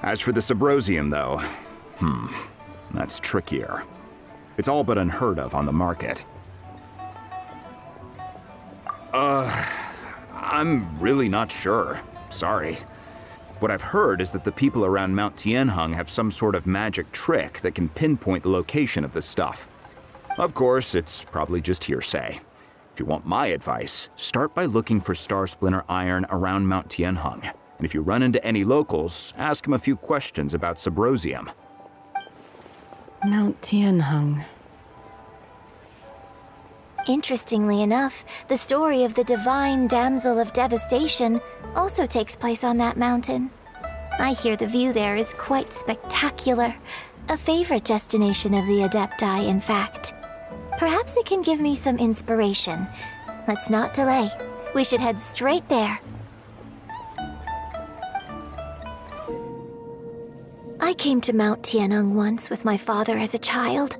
As for the Subrosium, though, that's trickier. It's all but unheard of on the market. I'm really not sure. Sorry. What I've heard is that the people around Mount Tianheng have some sort of magic trick that can pinpoint the location of the stuff. Of course, it's probably just hearsay. If you want my advice, start by looking for Star Splinter Iron around Mount Tianheng. And if you run into any locals, ask them a few questions about Subrosium. Mount Tianheng. Interestingly enough, the story of the Divine Damsel of Devastation also takes place on that mountain. I hear the view there is quite spectacular. A favorite destination of the Adepti, in fact. Perhaps it can give me some inspiration. Let's not delay. We should head straight there. came to Mount Tianeng once with my father as a child.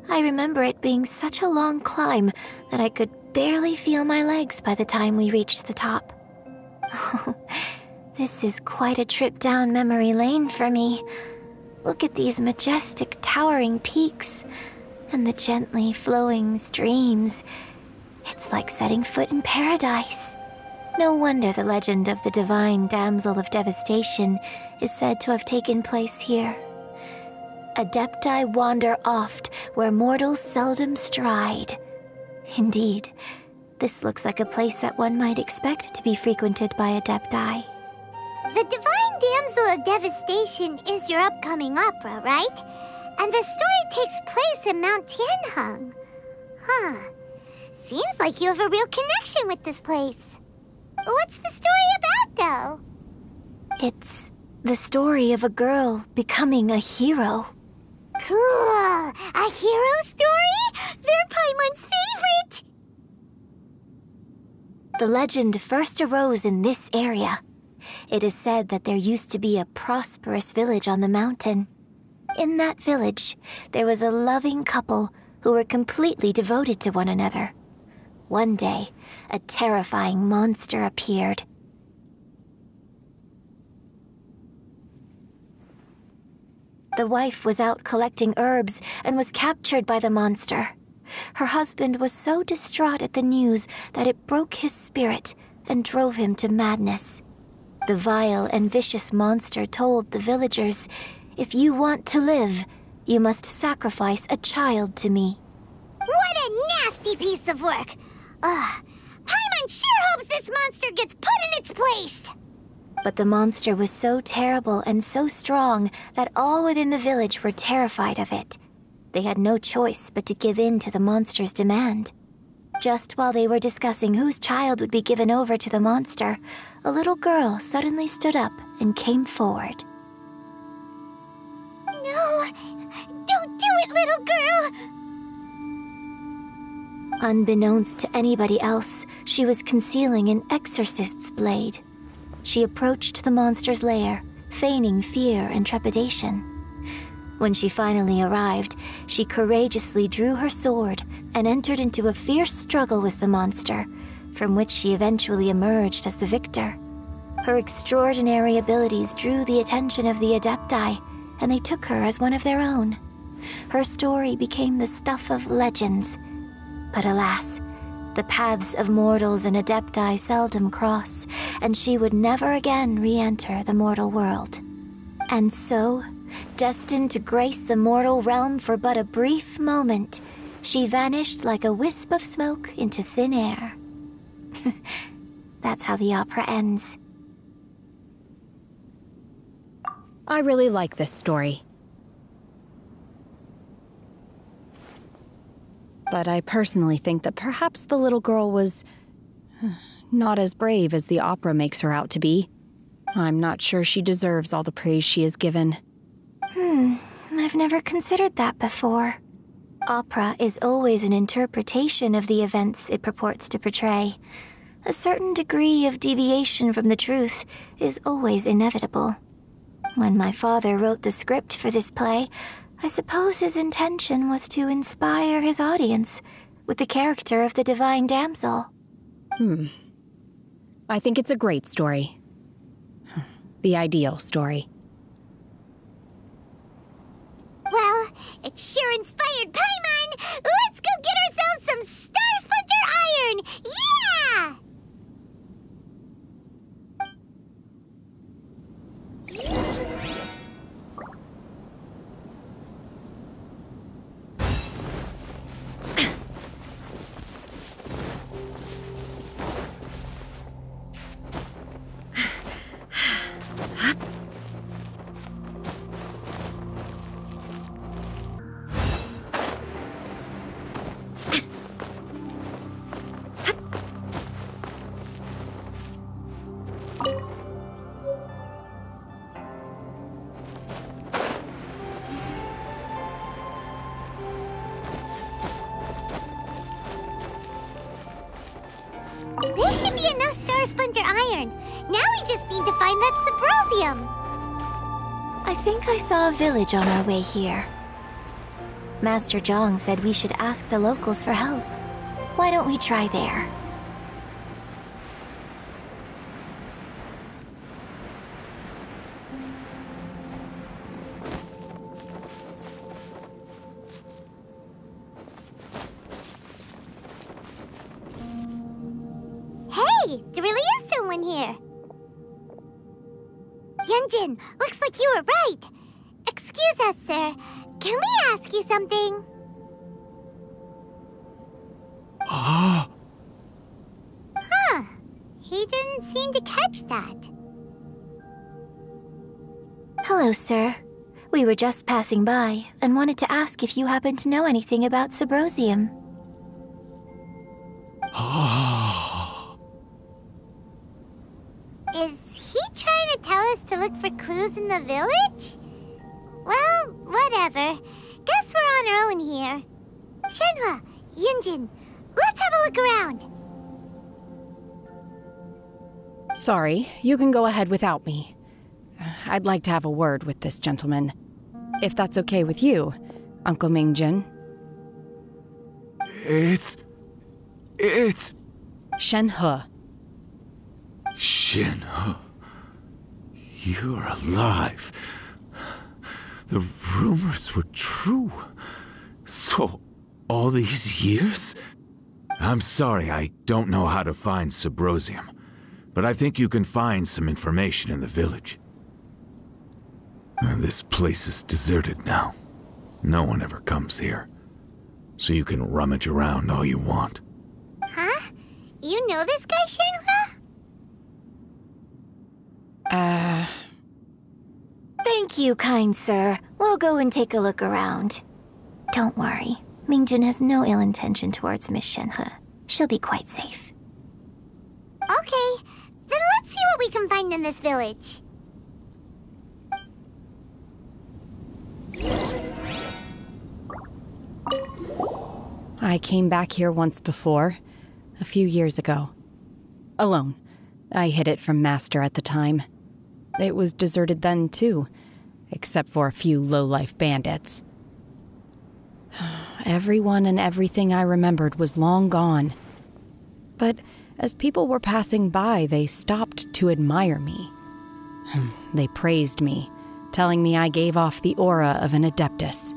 I remember it being such a long climb that I could barely feel my legs by the time we reached the top. Oh, this is quite a trip down memory lane for me. Look at these majestic, towering peaks and the gently flowing streams. It's like setting foot in paradise. No wonder the legend of the divine damsel of devastation is said to have taken place here. Adepti wander oft where mortals seldom stride. Indeed, this looks like a place that one might expect to be frequented by Adepti. The Divine Damsel of Devastation is your upcoming opera, right? And the story takes place in Mount Tianheng. Huh. Seems like you have a real connection with this place. What's the story about, though? It's the story of a girl becoming a hero. Cool! A hero story? They're Paimon's favorite! The legend first arose in this area. It is said that there used to be a prosperous village on the mountain. In that village, there was a loving couple who were completely devoted to one another. One day, a terrifying monster appeared. The wife was out collecting herbs and was captured by the monster. Her husband was so distraught at the news that it broke his spirit and drove him to madness. The vile and vicious monster told the villagers, "If you want to live, you must sacrifice a child to me." What a nasty piece of work! Ugh, Paimon sure hopes this monster gets put in its place! But the monster was so terrible and so strong that all within the village were terrified of it. They had no choice but to give in to the monster's demand. Just while they were discussing whose child would be given over to the monster, a little girl suddenly stood up and came forward. No! Don't do it, little girl! Unbeknownst to anybody else, she was concealing an exorcist's blade. She approached the monster's lair, feigning fear and trepidation. When she finally arrived, she courageously drew her sword and entered into a fierce struggle with the monster, from which she eventually emerged as the victor. Her extraordinary abilities drew the attention of the Adepti, and they took her as one of their own. Her story became the stuff of legends. But alas, the paths of mortals and Adepti seldom cross, and she would never again re-enter the mortal world. And so, destined to grace the mortal realm for but a brief moment, she vanished like a wisp of smoke into thin air. That's how the opera ends. I really like this story. But I personally think that perhaps the little girl was not as brave as the opera makes her out to be. I'm not sure she deserves all the praise she is given. I've never considered that before. Opera is always an interpretation of the events it purports to portray. A certain degree of deviation from the truth is always inevitable. When my father wrote the script for this play, I suppose his intention was to inspire his audience with the character of the Divine Damsel. I think it's a great story. The ideal story. Well, it sure inspired Paimon! Let's go get ourselves some Star Splinter Iron! Yeah! There should be enough Star Splinter Iron. Now we just need to find that Symposium. I think I saw a village on our way here. Master Zhang said we should ask the locals for help. Why don't we try there? Hey, there really is someone here. Yunjin, looks like you were right. Excuse us, sir. Can we ask you something? Huh. He didn't seem to catch that. Hello, sir. We were just passing by and wanted to ask if you happen to know anything about Subrosium. Is he trying to tell us to look for clues in the village? Well, whatever. Guess we're on our own here. Shenhua, Yunjin, let's have a look around. Sorry, you can go ahead without me. I'd like to have a word with this gentleman. If that's okay with you, Uncle Mingjin. It's... Shen He. Shen He. You're alive. The rumors were true. So, all these years? I'm sorry, I don't know how to find Subrosium, but I think you can find some information in the village. This place is deserted now. No one ever comes here, so you can rummage around all you want. Huh? You know this guy, Shenhua? Thank you, kind sir. We'll go and take a look around. Don't worry. Mingjin has no ill intention towards Miss Shenhe. She'll be quite safe. Okay, then let's see what we can find in this village. I came back here once before, a few years ago. Alone. I hid it from Master at the time. It was deserted then, too, except for a few low-life bandits. Everyone and everything I remembered was long gone. But as people were passing by, they stopped to admire me. They praised me, telling me I gave off the aura of an adeptus.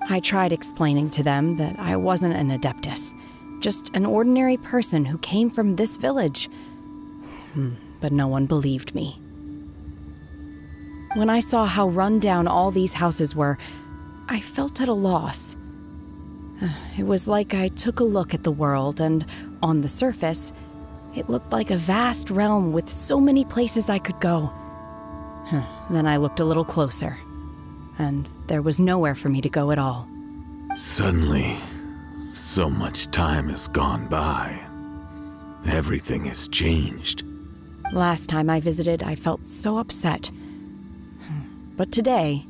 I tried explaining to them that I wasn't an adeptus, just an ordinary person who came from this village. But no one believed me. When I saw how run down all these houses were, I felt at a loss. It was like I took a look at the world, and on the surface, it looked like a vast realm with so many places I could go. Then I looked a little closer, and there was nowhere for me to go at all. Suddenly, so much time has gone by. Everything has changed. Last time I visited, I felt so upset. But today,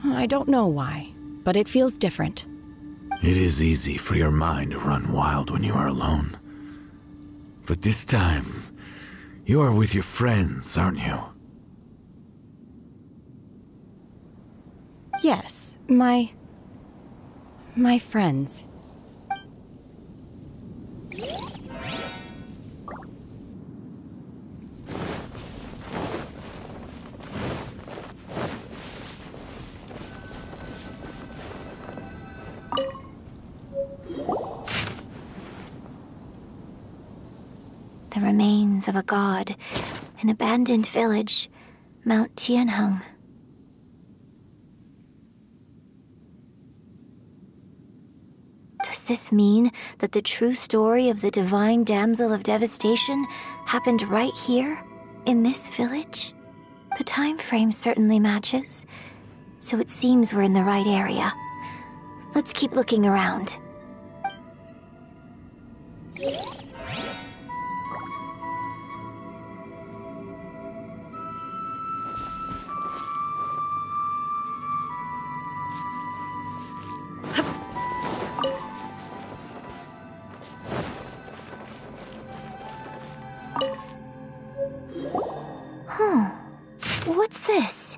I don't know why, but it feels different. It is easy for your mind to run wild when you are alone. But this time, you are with your friends, aren't you? Yes, my friends. The remains of a god, an abandoned village, Mount Tianheng. Does this mean that the true story of the divine damsel of devastation happened right here, in this village? The time frame certainly matches, so it seems we're in the right area. Let's keep looking around. What's this?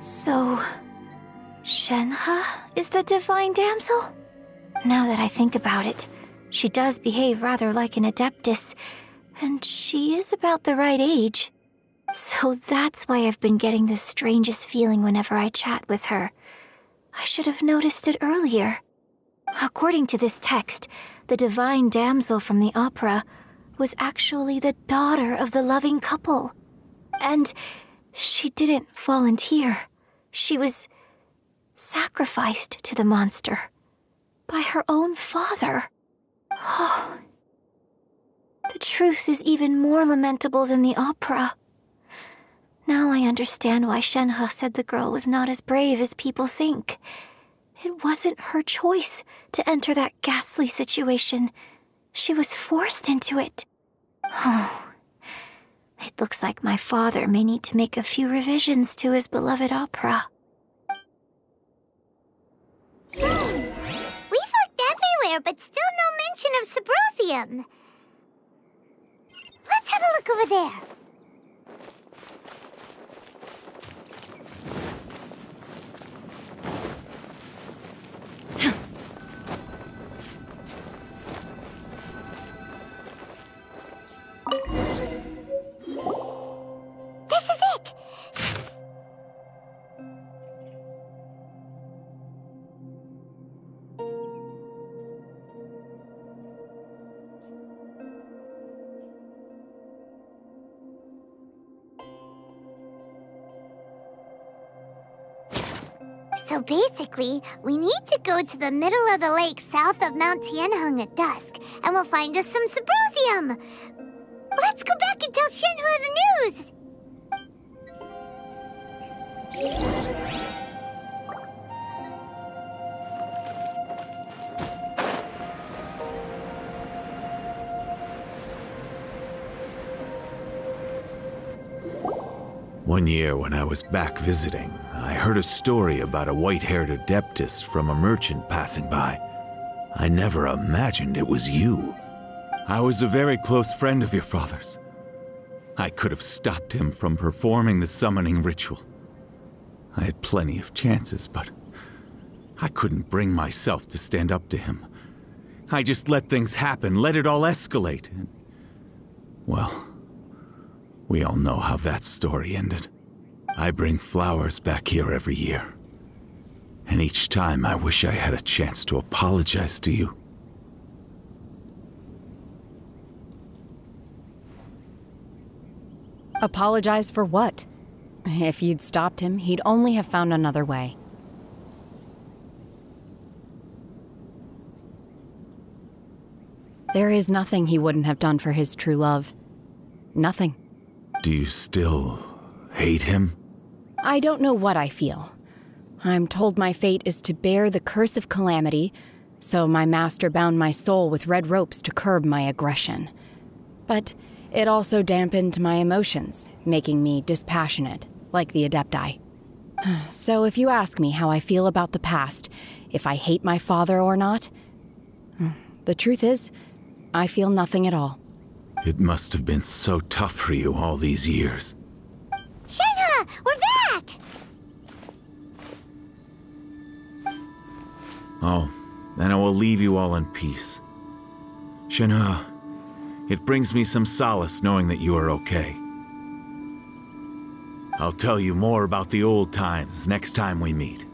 So, Shэнь Hé is the divine damsel? Now that I think about it, she does behave rather like an adeptus, and she is about the right age. So that's why I've been getting the strangest feeling whenever I chat with her. I should have noticed it earlier. According to this text, the divine damsel from the opera was actually the daughter of the loving couple. And she didn't volunteer. She was sacrificed to the monster by her own father. Oh, the truth is even more lamentable than the opera. Now I understand why Shэнь Hé said the girl was not as brave as people think. It wasn't her choice to enter that ghastly situation. She was forced into it. Oh, it looks like my father may need to make a few revisions to his beloved opera. We've looked everywhere, but still no mention of Symbrozium. Let's have a look over there. This is it! So basically, we need to go to the middle of the lake south of Mount Tianheng at dusk, and we'll find us some Symbrozium! Let's go back and tell Shэнь Hé the news! One year when I was back visiting, I heard a story about a white-haired adeptus from a merchant passing by. I never imagined it was you. I was a very close friend of your father's. I could have stopped him from performing the summoning ritual. I had plenty of chances, but I couldn't bring myself to stand up to him. I just let things happen, let it all escalate. And, well, we all know how that story ended. I bring flowers back here every year. And each time I wish I had a chance to apologize to you. Apologize for what? If you'd stopped him, he'd only have found another way. There is nothing he wouldn't have done for his true love. Nothing. Do you still hate him? I don't know what I feel. I'm told my fate is to bear the curse of calamity, so my master bound my soul with red ropes to curb my aggression. But it also dampened my emotions, making me dispassionate, like the Adepti. So if you ask me how I feel about the past, if I hate my father or not, the truth is, I feel nothing at all. It must have been so tough for you all these years. Shэнь Hé, we're back! Oh, then I will leave you all in peace. Shэнь Hé, it brings me some solace knowing that you are okay. I'll tell you more about the old times next time we meet.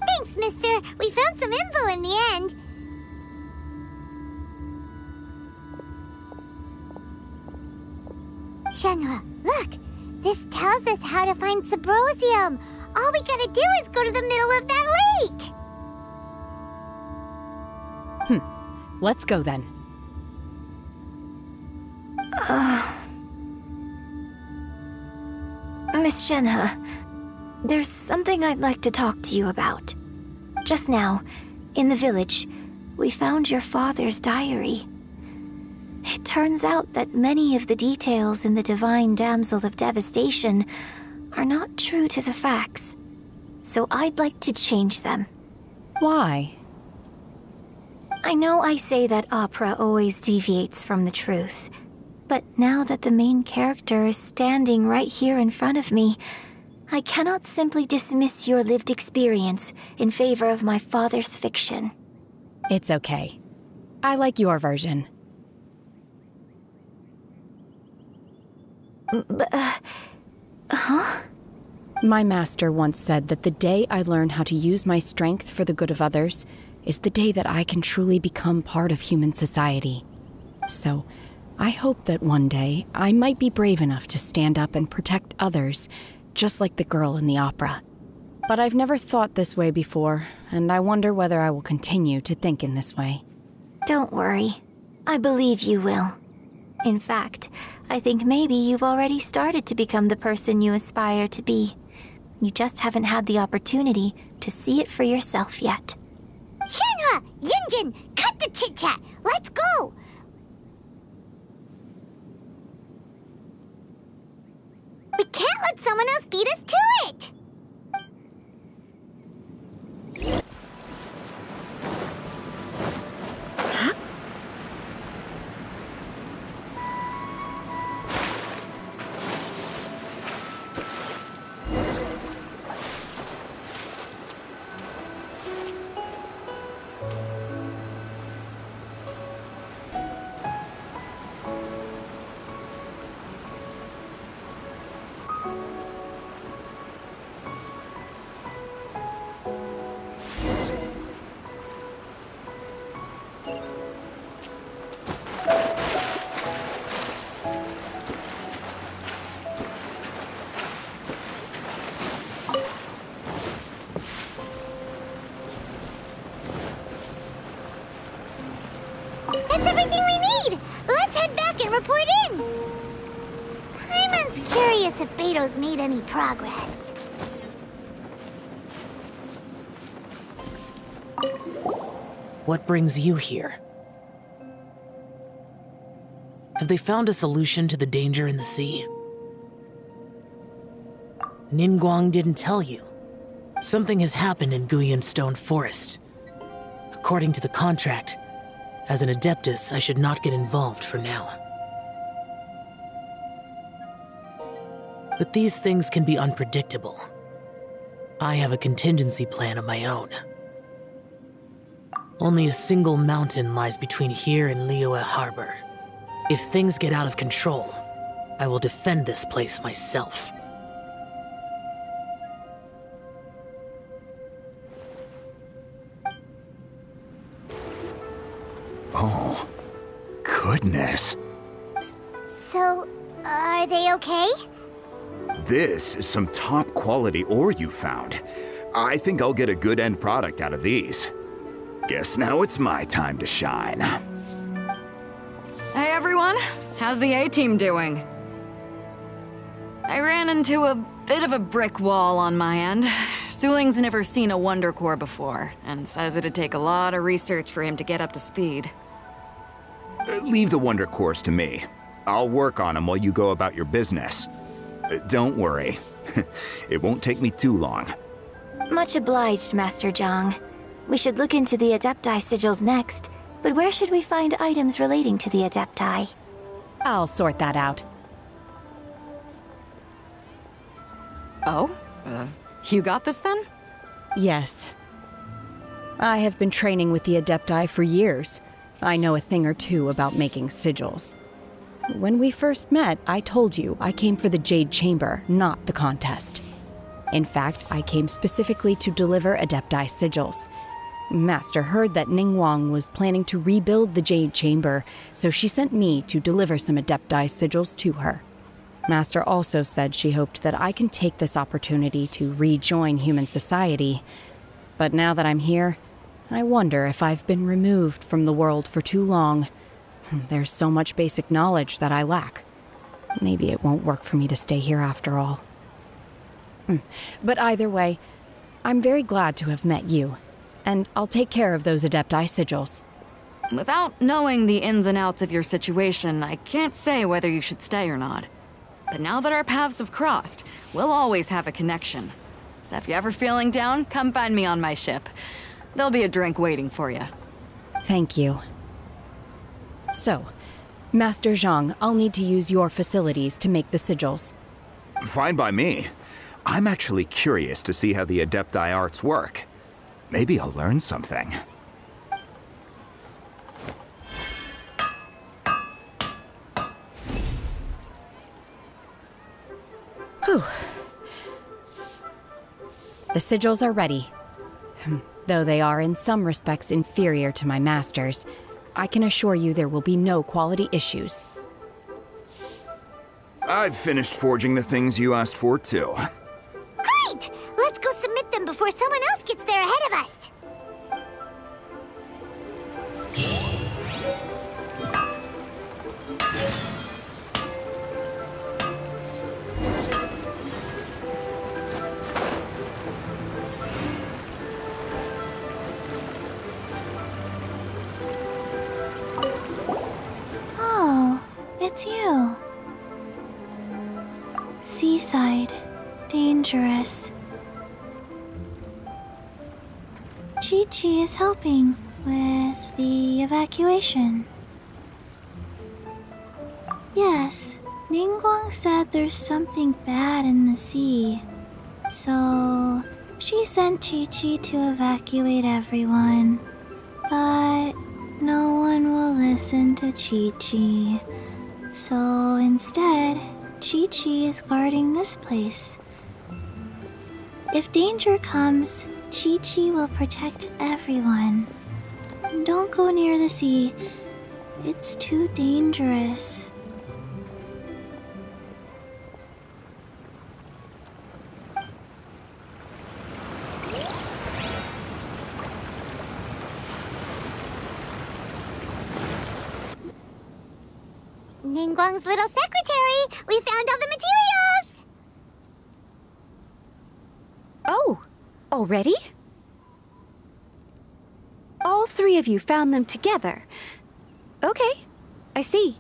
Thanks, mister. We found some info in the end. Shэнь Hé, look! This tells us how to find Symbrozium. All we gotta do is go to the middle of that lake! Let's go then. Miss Shэнь Hé, there's something I'd like to talk to you about. Just now, in the village, we found your father's diary. It turns out that many of the details in the Divine Damsel of Devastation are not true to the facts. So I'd like to change them. Why? I know I say that opera always deviates from the truth, but now that the main character is standing right here in front of me, I cannot simply dismiss your lived experience in favor of my father's fiction. It's okay. I like your version. Huh? My master once said that the day I learn how to use my strength for the good of others is the day that I can truly become part of human society. So, I hope that one day I might be brave enough to stand up and protect others, just like the girl in the opera. But I've never thought this way before, and I wonder whether I will continue to think in this way. Don't worry. I believe you will. In fact, I think maybe you've already started to become the person you aspire to be. You just haven't had the opportunity to see it for yourself yet. Shenhe! Yunjin! Cut the chit-chat! Let's go! We can't let someone else beat us to it! That's everything we need! Let's head back and report in! Paimon's curious if Beto's made any progress. What brings you here? Have they found a solution to the danger in the sea? Nin Guan didn't tell you. Something has happened in Guyan Stone Forest. According to the contract, as an Adeptus, I should not get involved for now. But these things can be unpredictable. I have a contingency plan of my own. Only a single mountain lies between here and Liyue Harbor. If things get out of control, I will defend this place myself. Oh, goodness. So, are they okay? This is some top-quality ore you found. I think I'll get a good end product out of these. Guess now it's my time to shine. Hey everyone, how's the A-team doing? I ran into a bit of a brick wall on my end. Suling's never seen a Wonder Core before, and says it'd take a lot of research for him to get up to speed. Leave the Wonder Cores to me. I'll work on them while you go about your business. Don't worry. It won't take me too long. Much obliged, Master Zhang. We should look into the Adepti sigils next, but where should we find items relating to the Adepti? I'll sort that out. Oh? You got this then? Yes. I have been training with the Adepti for years. I know a thing or two about making sigils. When we first met, I told you I came for the Jade Chamber, not the contest. In fact, I came specifically to deliver Adepti sigils. Master heard that Ning Guan was planning to rebuild the Jade Chamber, so she sent me to deliver some Adepti sigils to her. Master also said she hoped that I can take this opportunity to rejoin human society. But now that I'm here, I wonder if I've been removed from the world for too long. There's so much basic knowledge that I lack. Maybe it won't work for me to stay here after all. But either way, I'm very glad to have met you, and I'll take care of those Adepti sigils. Without knowing the ins and outs of your situation, I can't say whether you should stay or not. But now that our paths have crossed, we'll always have a connection. So if you're ever feeling down, come find me on my ship. There'll be a drink waiting for you. Thank you. So, Master Zhang, I'll need to use your facilities to make the sigils. Fine by me. I'm actually curious to see how the Adepti arts work. Maybe I'll learn something. Whew. The sigils are ready. Though they are in some respects inferior to my master's, I can assure you there will be no quality issues. I've finished forging the things you asked for, too. Great! Let's go submit them before someone else gets there ahead of us. Oh, it's you. Seaside. Dangerous. Chi-Chi is helping with the evacuation. Yes, Nin Guan said there's something bad in the sea. So, she sent Chi-Chi to evacuate everyone. But no one will listen to Chi-Chi. So instead, Chi-Chi is guarding this place. If danger comes, Chi-Chi will protect everyone. Don't go near the sea. It's too dangerous. Nin Guang's little secretary! We found all the materials! Oh, already? All three of you found them together. Okay, I see.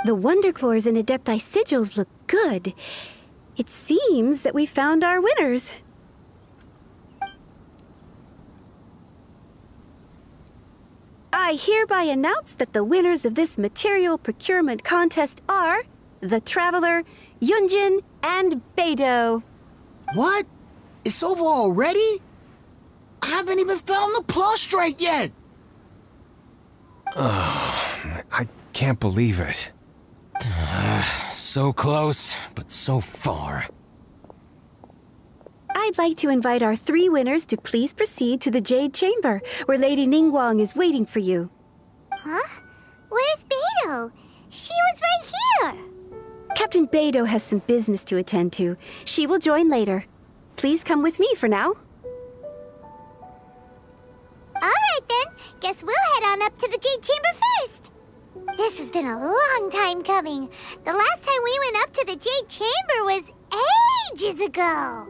The Wonder Cores and Adepti sigils look good. It seems that we found our winners. I hereby announce that the winners of this material procurement contest are the Traveler, Yuanjin, and Beidou. What? It's over already? I haven't even found the Plustrite yet! I can't believe it. So close, but so far. I'd like to invite our three winners to please proceed to the Jade Chamber, where Lady Nin Guan is waiting for you. Huh? Where's Beidou? She was right here! Captain Beidou has some business to attend to. She will join later. Please come with me for now. Alright then, guess we'll head on up to the Jade Chamber first. This has been a long time coming. The last time we went up to the Jade Chamber was ages ago.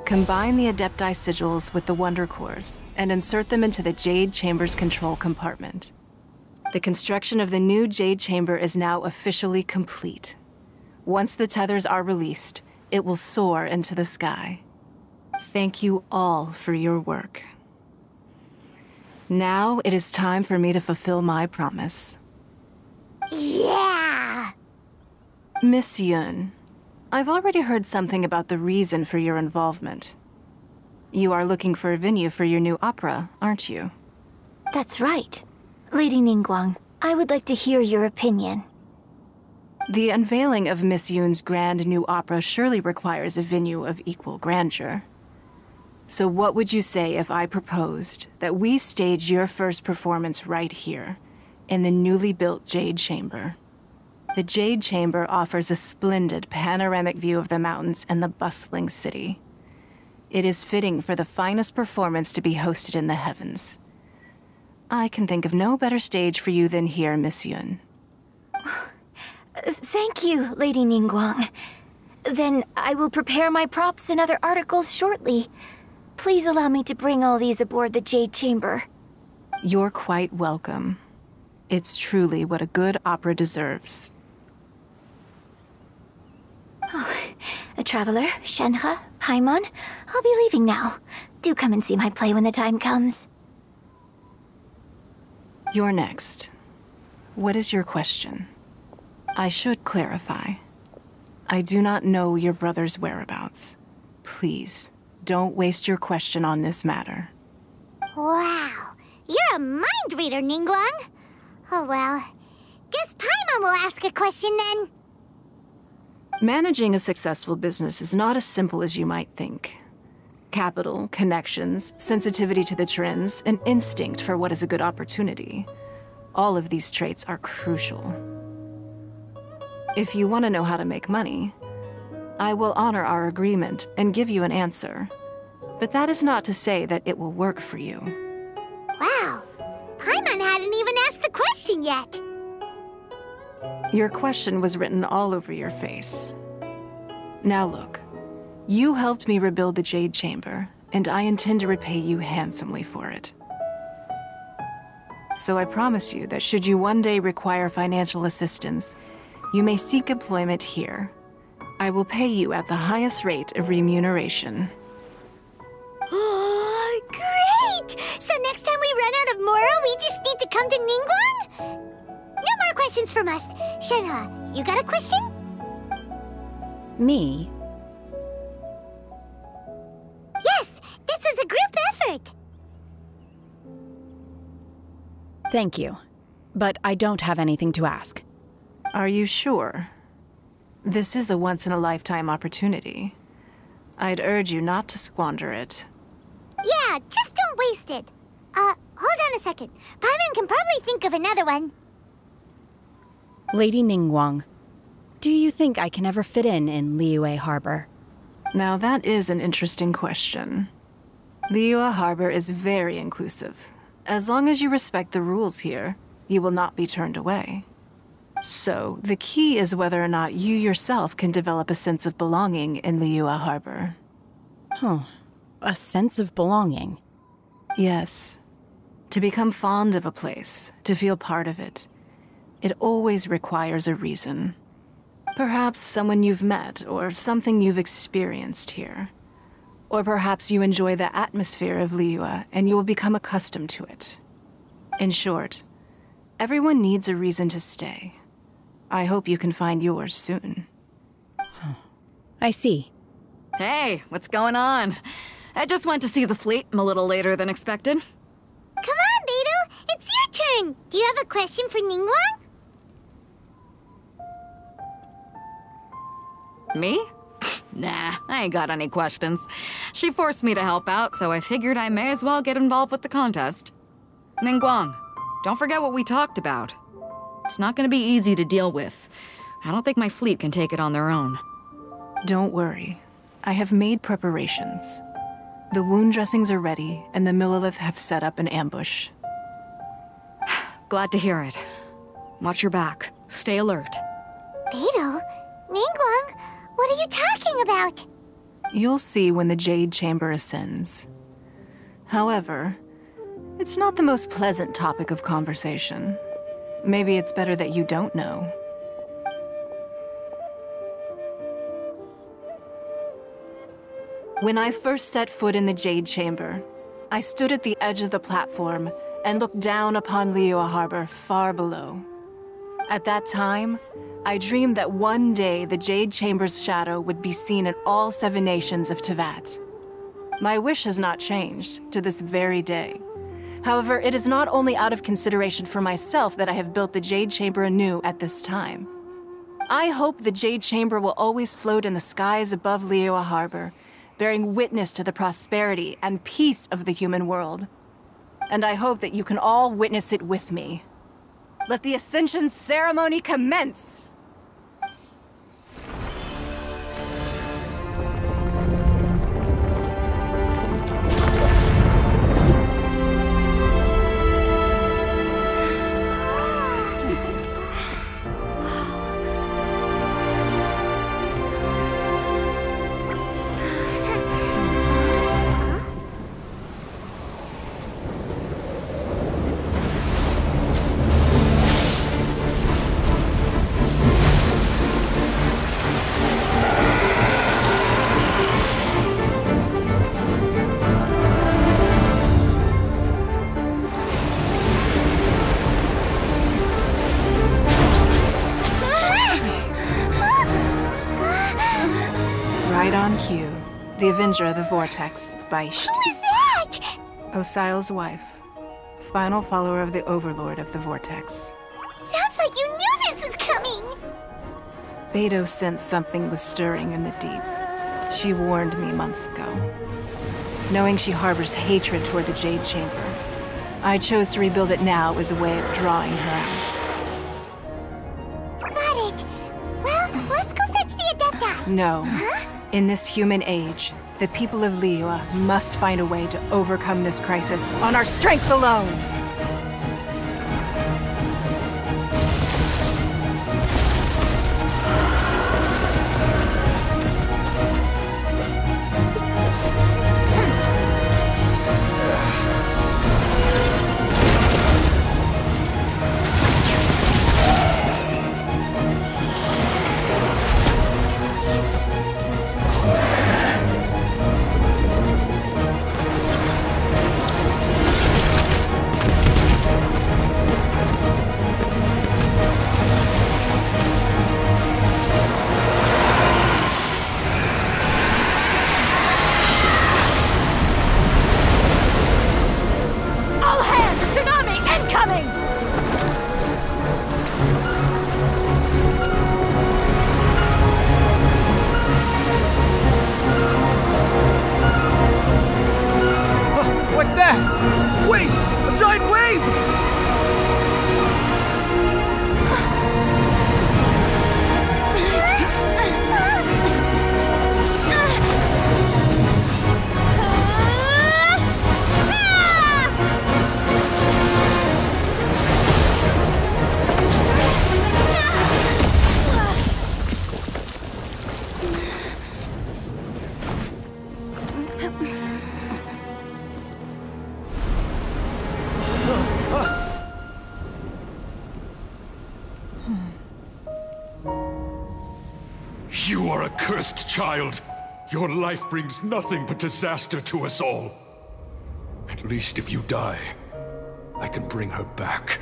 Combine the Adepti sigils with the Wonder Cores and insert them into the Jade Chamber's control compartment. The construction of the new Jade Chamber is now officially complete. Once the tethers are released, it will soar into the sky. Thank you all for your work. Now it is time for me to fulfill my promise. Yeah! Miss Yun, I've already heard something about the reason for your involvement. You are looking for a venue for your new opera, aren't you? That's right. Lady Nin Guan, I would like to hear your opinion. The unveiling of Miss Yun's grand new opera surely requires a venue of equal grandeur. So what would you say if I proposed that we stage your first performance right here, in the newly built Jade Chamber? The Jade Chamber offers a splendid panoramic view of the mountains and the bustling city. It is fitting for the finest performance to be hosted in the heavens. I can think of no better stage for you than here, Miss Yun. Thank you, Lady Nin Guan. Then I will prepare my props and other articles shortly. Please allow me to bring all these aboard the Jade Chamber. You're quite welcome. It's truly what a good opera deserves. Oh, a traveler, Shэнь Hэ, Paimon, I'll be leaving now. Do come and see my play when the time comes. You're next. What is your question? I should clarify. I do not know your brother's whereabouts. Please, don't waste your question on this matter. Wow, you're a mind reader, Nin Guan. Oh well, guess Paimon will ask a question then. Managing a successful business is not as simple as you might think. Capital, connections, sensitivity to the trends, and instinct for what is a good opportunity. All of these traits are crucial. If you want to know how to make money, I will honor our agreement and give you an answer. But that is not to say that it will work for you. Wow, Paimon hadn't even asked the question yet. Your question was written all over your face. Now look, you helped me rebuild the Jade Chamber, and I intend to repay you handsomely for it. So I promise you that should you one day require financial assistance, you may seek employment here. I will pay you at the highest rate of remuneration. Oh, great! So next time we run out of Mora, we just need to come to Nin Guan? No more questions from us. Shэнь Hэ, you got a question? Me? Yes, this is a group effort. Thank you. But I don't have anything to ask. Are you sure? This is a once-in-a-lifetime opportunity. I'd urge you not to squander it. Yeah, just don't waste it. Hold on a second. Paimon can probably think of another one. Lady Nin Guan, do you think I can ever fit in Liyue Harbor? Now that is an interesting question. Liyue Harbor is very inclusive. As long as you respect the rules here, you will not be turned away. So, the key is whether or not you yourself can develop a sense of belonging in Liyue Harbor. Huh. A sense of belonging? Yes. To become fond of a place, to feel part of it, it always requires a reason. Perhaps someone you've met, or something you've experienced here. Or perhaps you enjoy the atmosphere of Liyue, and you will become accustomed to it. In short, everyone needs a reason to stay. I hope you can find yours soon. I see. Hey, what's going on? I just went to see the fleet. I'm a little later than expected. Come on, Beidou! It's your turn! Do you have a question for Nin Guan? Me? Nah, I ain't got any questions. She forced me to help out, so I figured I may as well get involved with the contest. Nin Guan, don't forget what we talked about. It's not gonna be easy to deal with. I don't think my fleet can take it on their own. Don't worry. I have made preparations. The wound dressings are ready, and the Millelith have set up an ambush. Glad to hear it. Watch your back. Stay alert. Beidou? Nin Guan? What are you talking about? You'll see when the Jade Chamber ascends. However, it's not the most pleasant topic of conversation. Maybe it's better that you don't know. When I first set foot in the Jade Chamber, I stood at the edge of the platform and looked down upon Liyue Harbor far below. At that time, I dreamed that one day the Jade Chamber's shadow would be seen in all 7 nations of Teyvat. My wish has not changed to this very day. However, it is not only out of consideration for myself that I have built the Jade Chamber anew at this time. I hope the Jade Chamber will always float in the skies above Liyue Harbor, bearing witness to the prosperity and peace of the human world. And I hope that you can all witness it with me. Let the Ascension ceremony commence! Right on cue. The Avenger of the Vortex, Baish. Who is that? Osial's wife. Final follower of the Overlord of the Vortex. Sounds like you knew this was coming! Beidou sensed something was stirring in the deep. She warned me months ago. Knowing she harbors hatred toward the Jade Chamber, I chose to rebuild it now as a way of drawing her out. Got it. Well, let's go fetch the Adepti. No. Huh? In this human age, the people of Liyue must find a way to overcome this crisis on our strength alone! You are a cursed child. Your life brings nothing but disaster to us all. At least if you die, I can bring her back.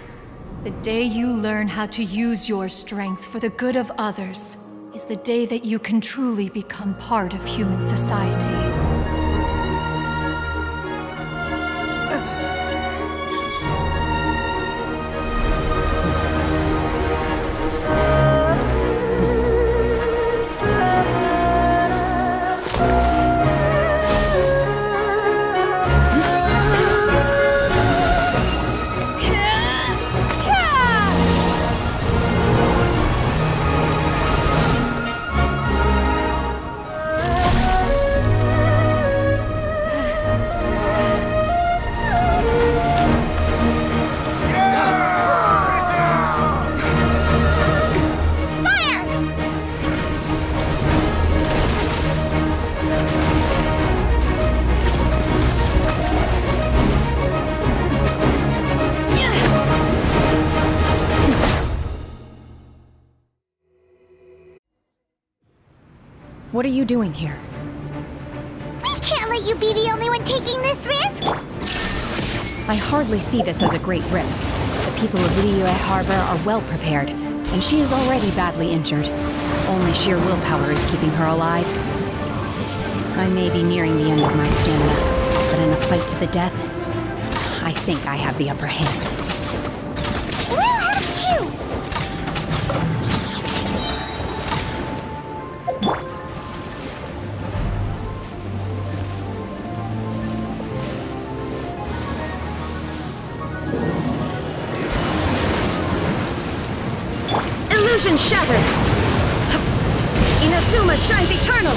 The day you learn how to use your strength for the good of others is the day that you can truly become part of human society. What are you doing here? We can't let you be the only one taking this risk! I hardly see this as a great risk. The people of Liyue Harbor are well prepared, and she is already badly injured. Only sheer willpower is keeping her alive. I may be nearing the end of my stamina, but in a fight to the death, I think I have the upper hand. We'll help too! Illusion shattered! Inazuma shines eternal!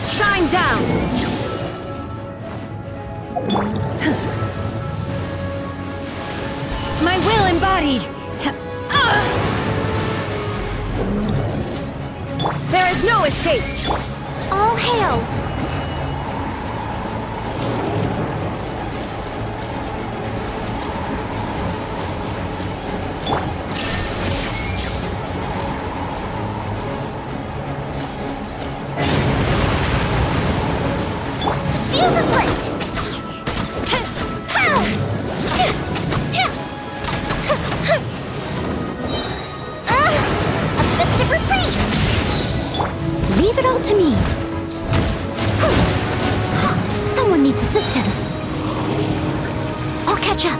Shine down! My will embodied! There is no escape! All hail! Fuse is lit! resistance. I'll catch up.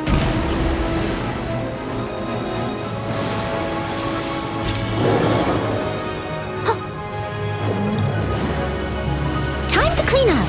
Time to clean up.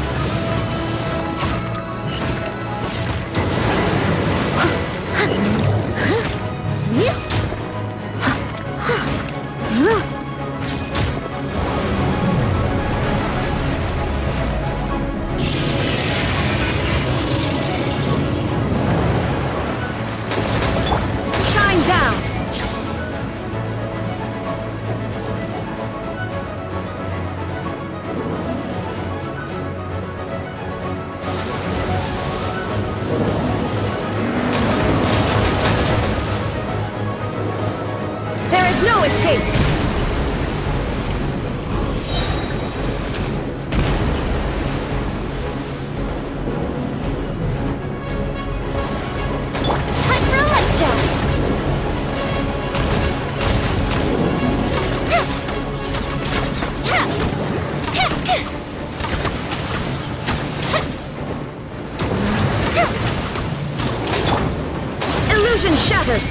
Shattered!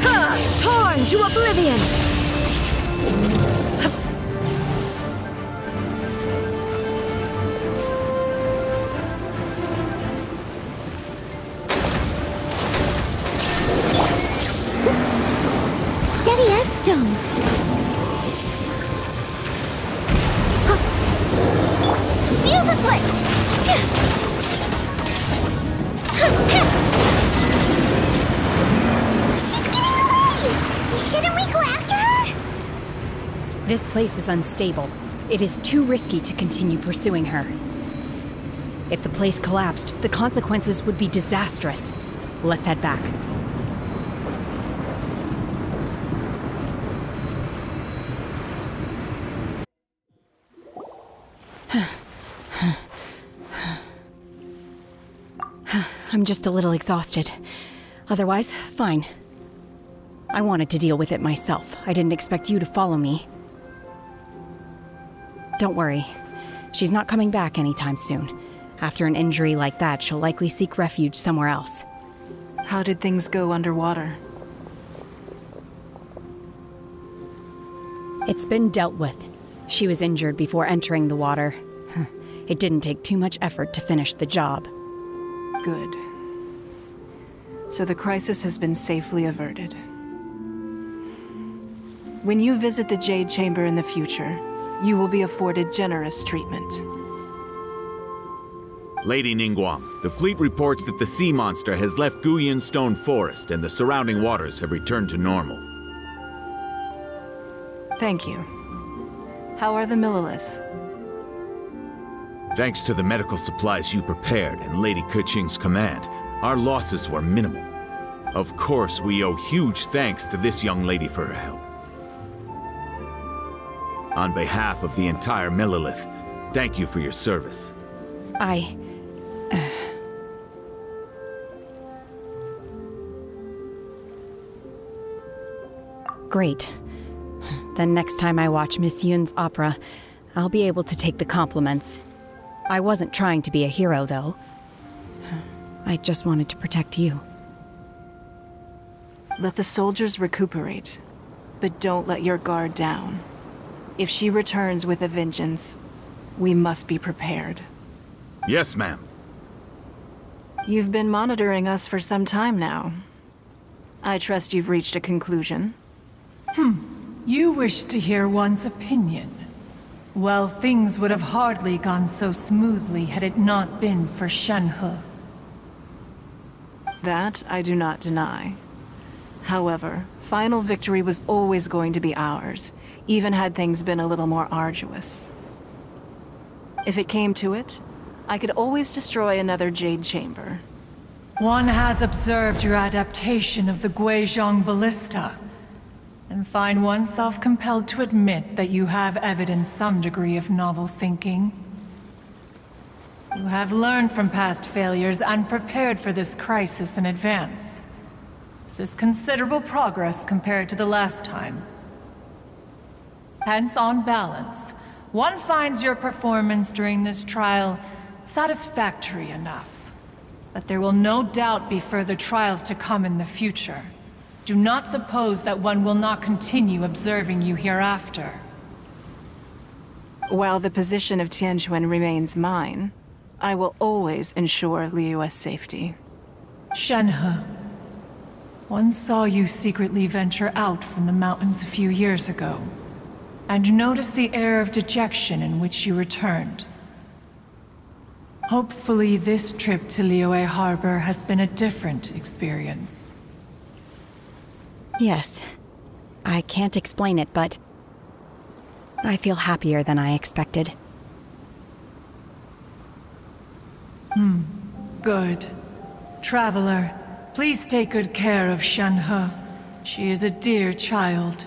Ha! Torn to oblivion! Steady as stone. Fuse is lit! Shouldn't we go after her? This place is unstable. It is too risky to continue pursuing her. If the place collapsed, the consequences would be disastrous. Let's head back. I'm just a little exhausted. Otherwise, fine. I wanted to deal with it myself. I didn't expect you to follow me. Don't worry. She's not coming back anytime soon. After an injury like that, she'll likely seek refuge somewhere else. How did things go underwater? It's been dealt with. She was injured before entering the water. It didn't take too much effort to finish the job. Good. So the crisis has been safely averted. When you visit the Jade Chamber in the future, you will be afforded generous treatment. Lady Nин Guan, the fleet reports that the sea monster has left Guyun Stone Forest and the surrounding waters have returned to normal. Thank you. How are the Millilith? Thanks to the medical supplies you prepared and Lady Keqing's command, our losses were minimal. Of course, we owe huge thanks to this young lady for her help. On behalf of the entire Millilith, thank you for your service. Great. Then next time I watch Miss Yun's opera, I'll be able to take the compliments. I wasn't trying to be a hero, though. I just wanted to protect you. Let the soldiers recuperate, but don't let your guard down. If she returns with a vengeance, we must be prepared. Yes, ma'am. You've been monitoring us for some time now. I trust you've reached a conclusion. You wish to hear one's opinion. Well, things would have hardly gone so smoothly had it not been for Shen He. That I do not deny. However, final victory was always going to be ours, even had things been a little more arduous. If it came to it, I could always destroy another Jade Chamber. One has observed your adaptation of the Guizhong Ballista, and find oneself compelled to admit that you have evidenced some degree of novel thinking. You have learned from past failures and prepared for this crisis in advance. This is considerable progress compared to the last time. Hence, on balance, one finds your performance during this trial satisfactory enough. But there will no doubt be further trials to come in the future. Do not suppose that one will not continue observing you hereafter. While the position of Tianquan remains mine, I will always ensure Liyue's safety. Shэнь Hэ, one saw you secretly venture out from the mountains a few years ago, and noticed the air of dejection in which you returned. Hopefully this trip to Liyue Harbor has been a different experience. Yes. I can't explain it, but I feel happier than I expected. Good. Traveler, please take good care of Shэнь Hэ. She is a dear child.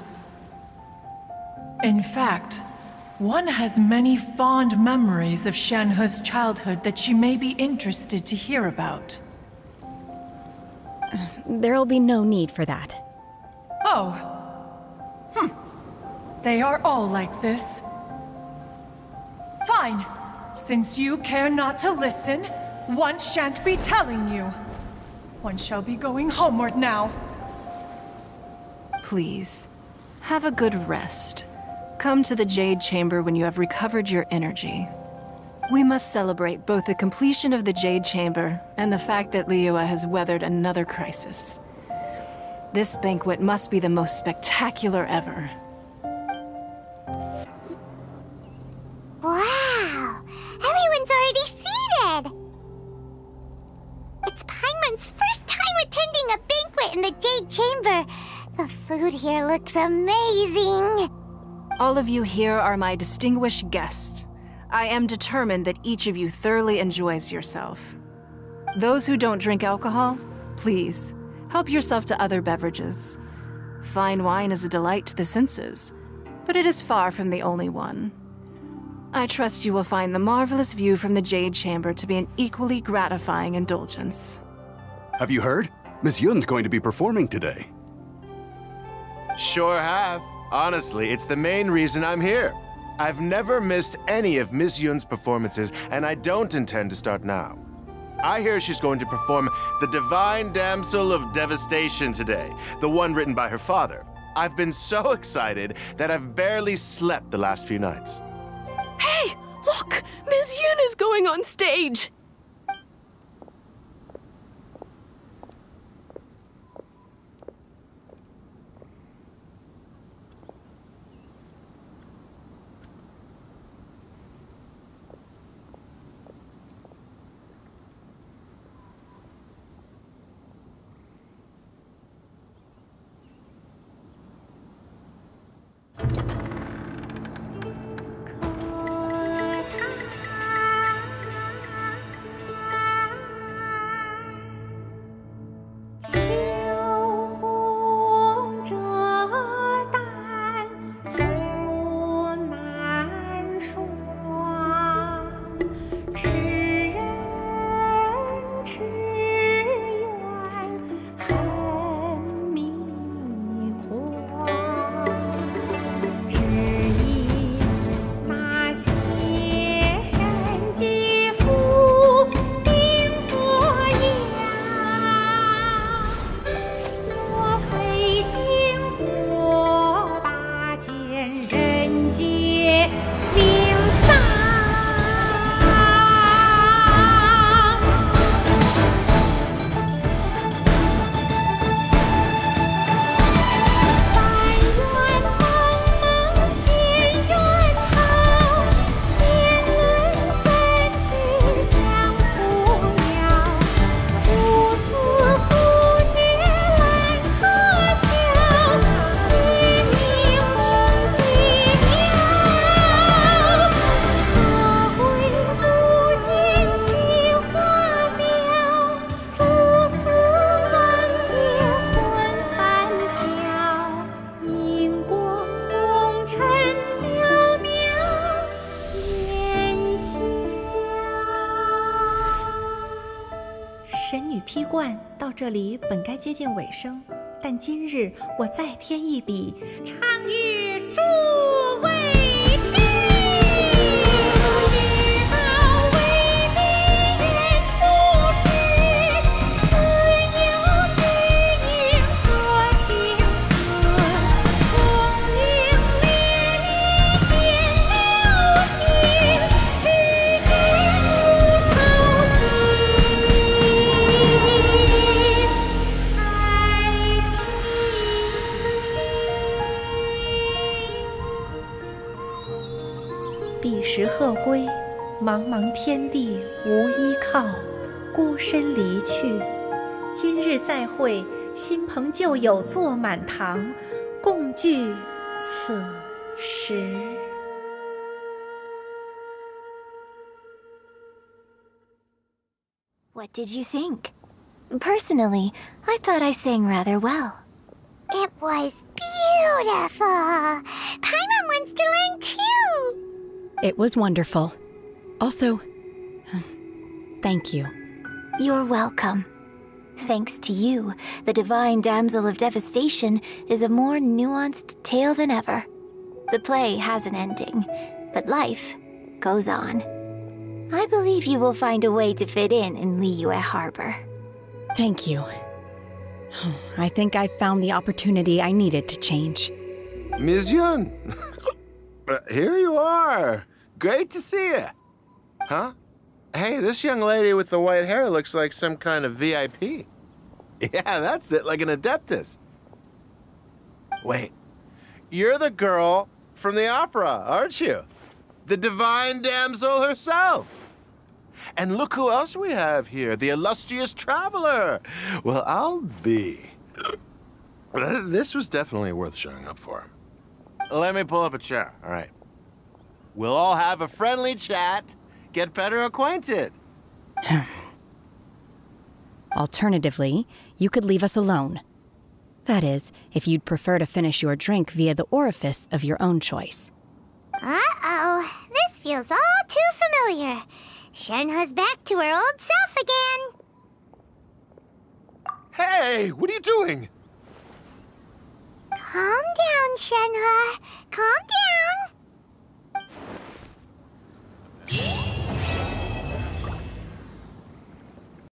In fact, one has many fond memories of Shэнь He's childhood that she may be interested to hear about. There'll be no need for that. Oh. They are all like this. Fine. Since you care not to listen, one shan't be telling you. One shall be going homeward now. Please, have a good rest. Come to the Jade Chamber when you have recovered your energy. We must celebrate both the completion of the Jade Chamber and the fact that Liyue has weathered another crisis. This banquet must be the most spectacular ever. Wow! Everyone's already seated! It's Paimon's first time attending a banquet in the Jade Chamber. The food here looks amazing. All of you here are my distinguished guests. I am determined that each of you thoroughly enjoys yourself. Those who don't drink alcohol, please, help yourself to other beverages. Fine wine is a delight to the senses, but it is far from the only one. I trust you will find the marvelous view from the Jade Chamber to be an equally gratifying indulgence. Have you heard? Miss Yun's going to be performing today. Sure have. Honestly, it's the main reason I'm here. I've never missed any of Miss Yun's performances, and I don't intend to start now. I hear she's going to perform The Divine Damsel of Devastation today, the one written by her father. I've been so excited that I've barely slept the last few nights. Hey, look! Miss Yun is going on stage!这里本该接近尾声，但今日我再添一笔，唱与诸位听，知道为民茫茫天地无依靠，孤身离去。今日再会，新朋旧友坐满堂，共聚此时。What did you think? Personally, I thought I sang rather well. It was beautiful! Paimon wants to learn too! It was wonderful. Also, thank you. You're welcome. Thanks to you, the divine damsel of devastation is a more nuanced tale than ever. The play has an ending, but life goes on. I believe you will find a way to fit in Liyue Harbor. Thank you. I think I've found the opportunity I needed to change. Ms. Yun! Here you are! Great to see you! Huh? Hey, this young lady with the white hair looks like some kind of VIP. Yeah, that's it, like an adeptus. Wait, you're the girl from the opera, aren't you? The divine damsel herself. And look who else we have here, the illustrious traveler. Well, I'll be. This was definitely worth showing up for. Let me pull up a chair, all right. We'll all have a friendly chat, get better acquainted. Alternatively, you could leave us alone. That is, if you'd prefer to finish your drink via the orifice of your own choice. Uh-oh, this feels all too familiar. Shen He's back to her old self again. Hey, what are you doing? Calm down, Shen He. Calm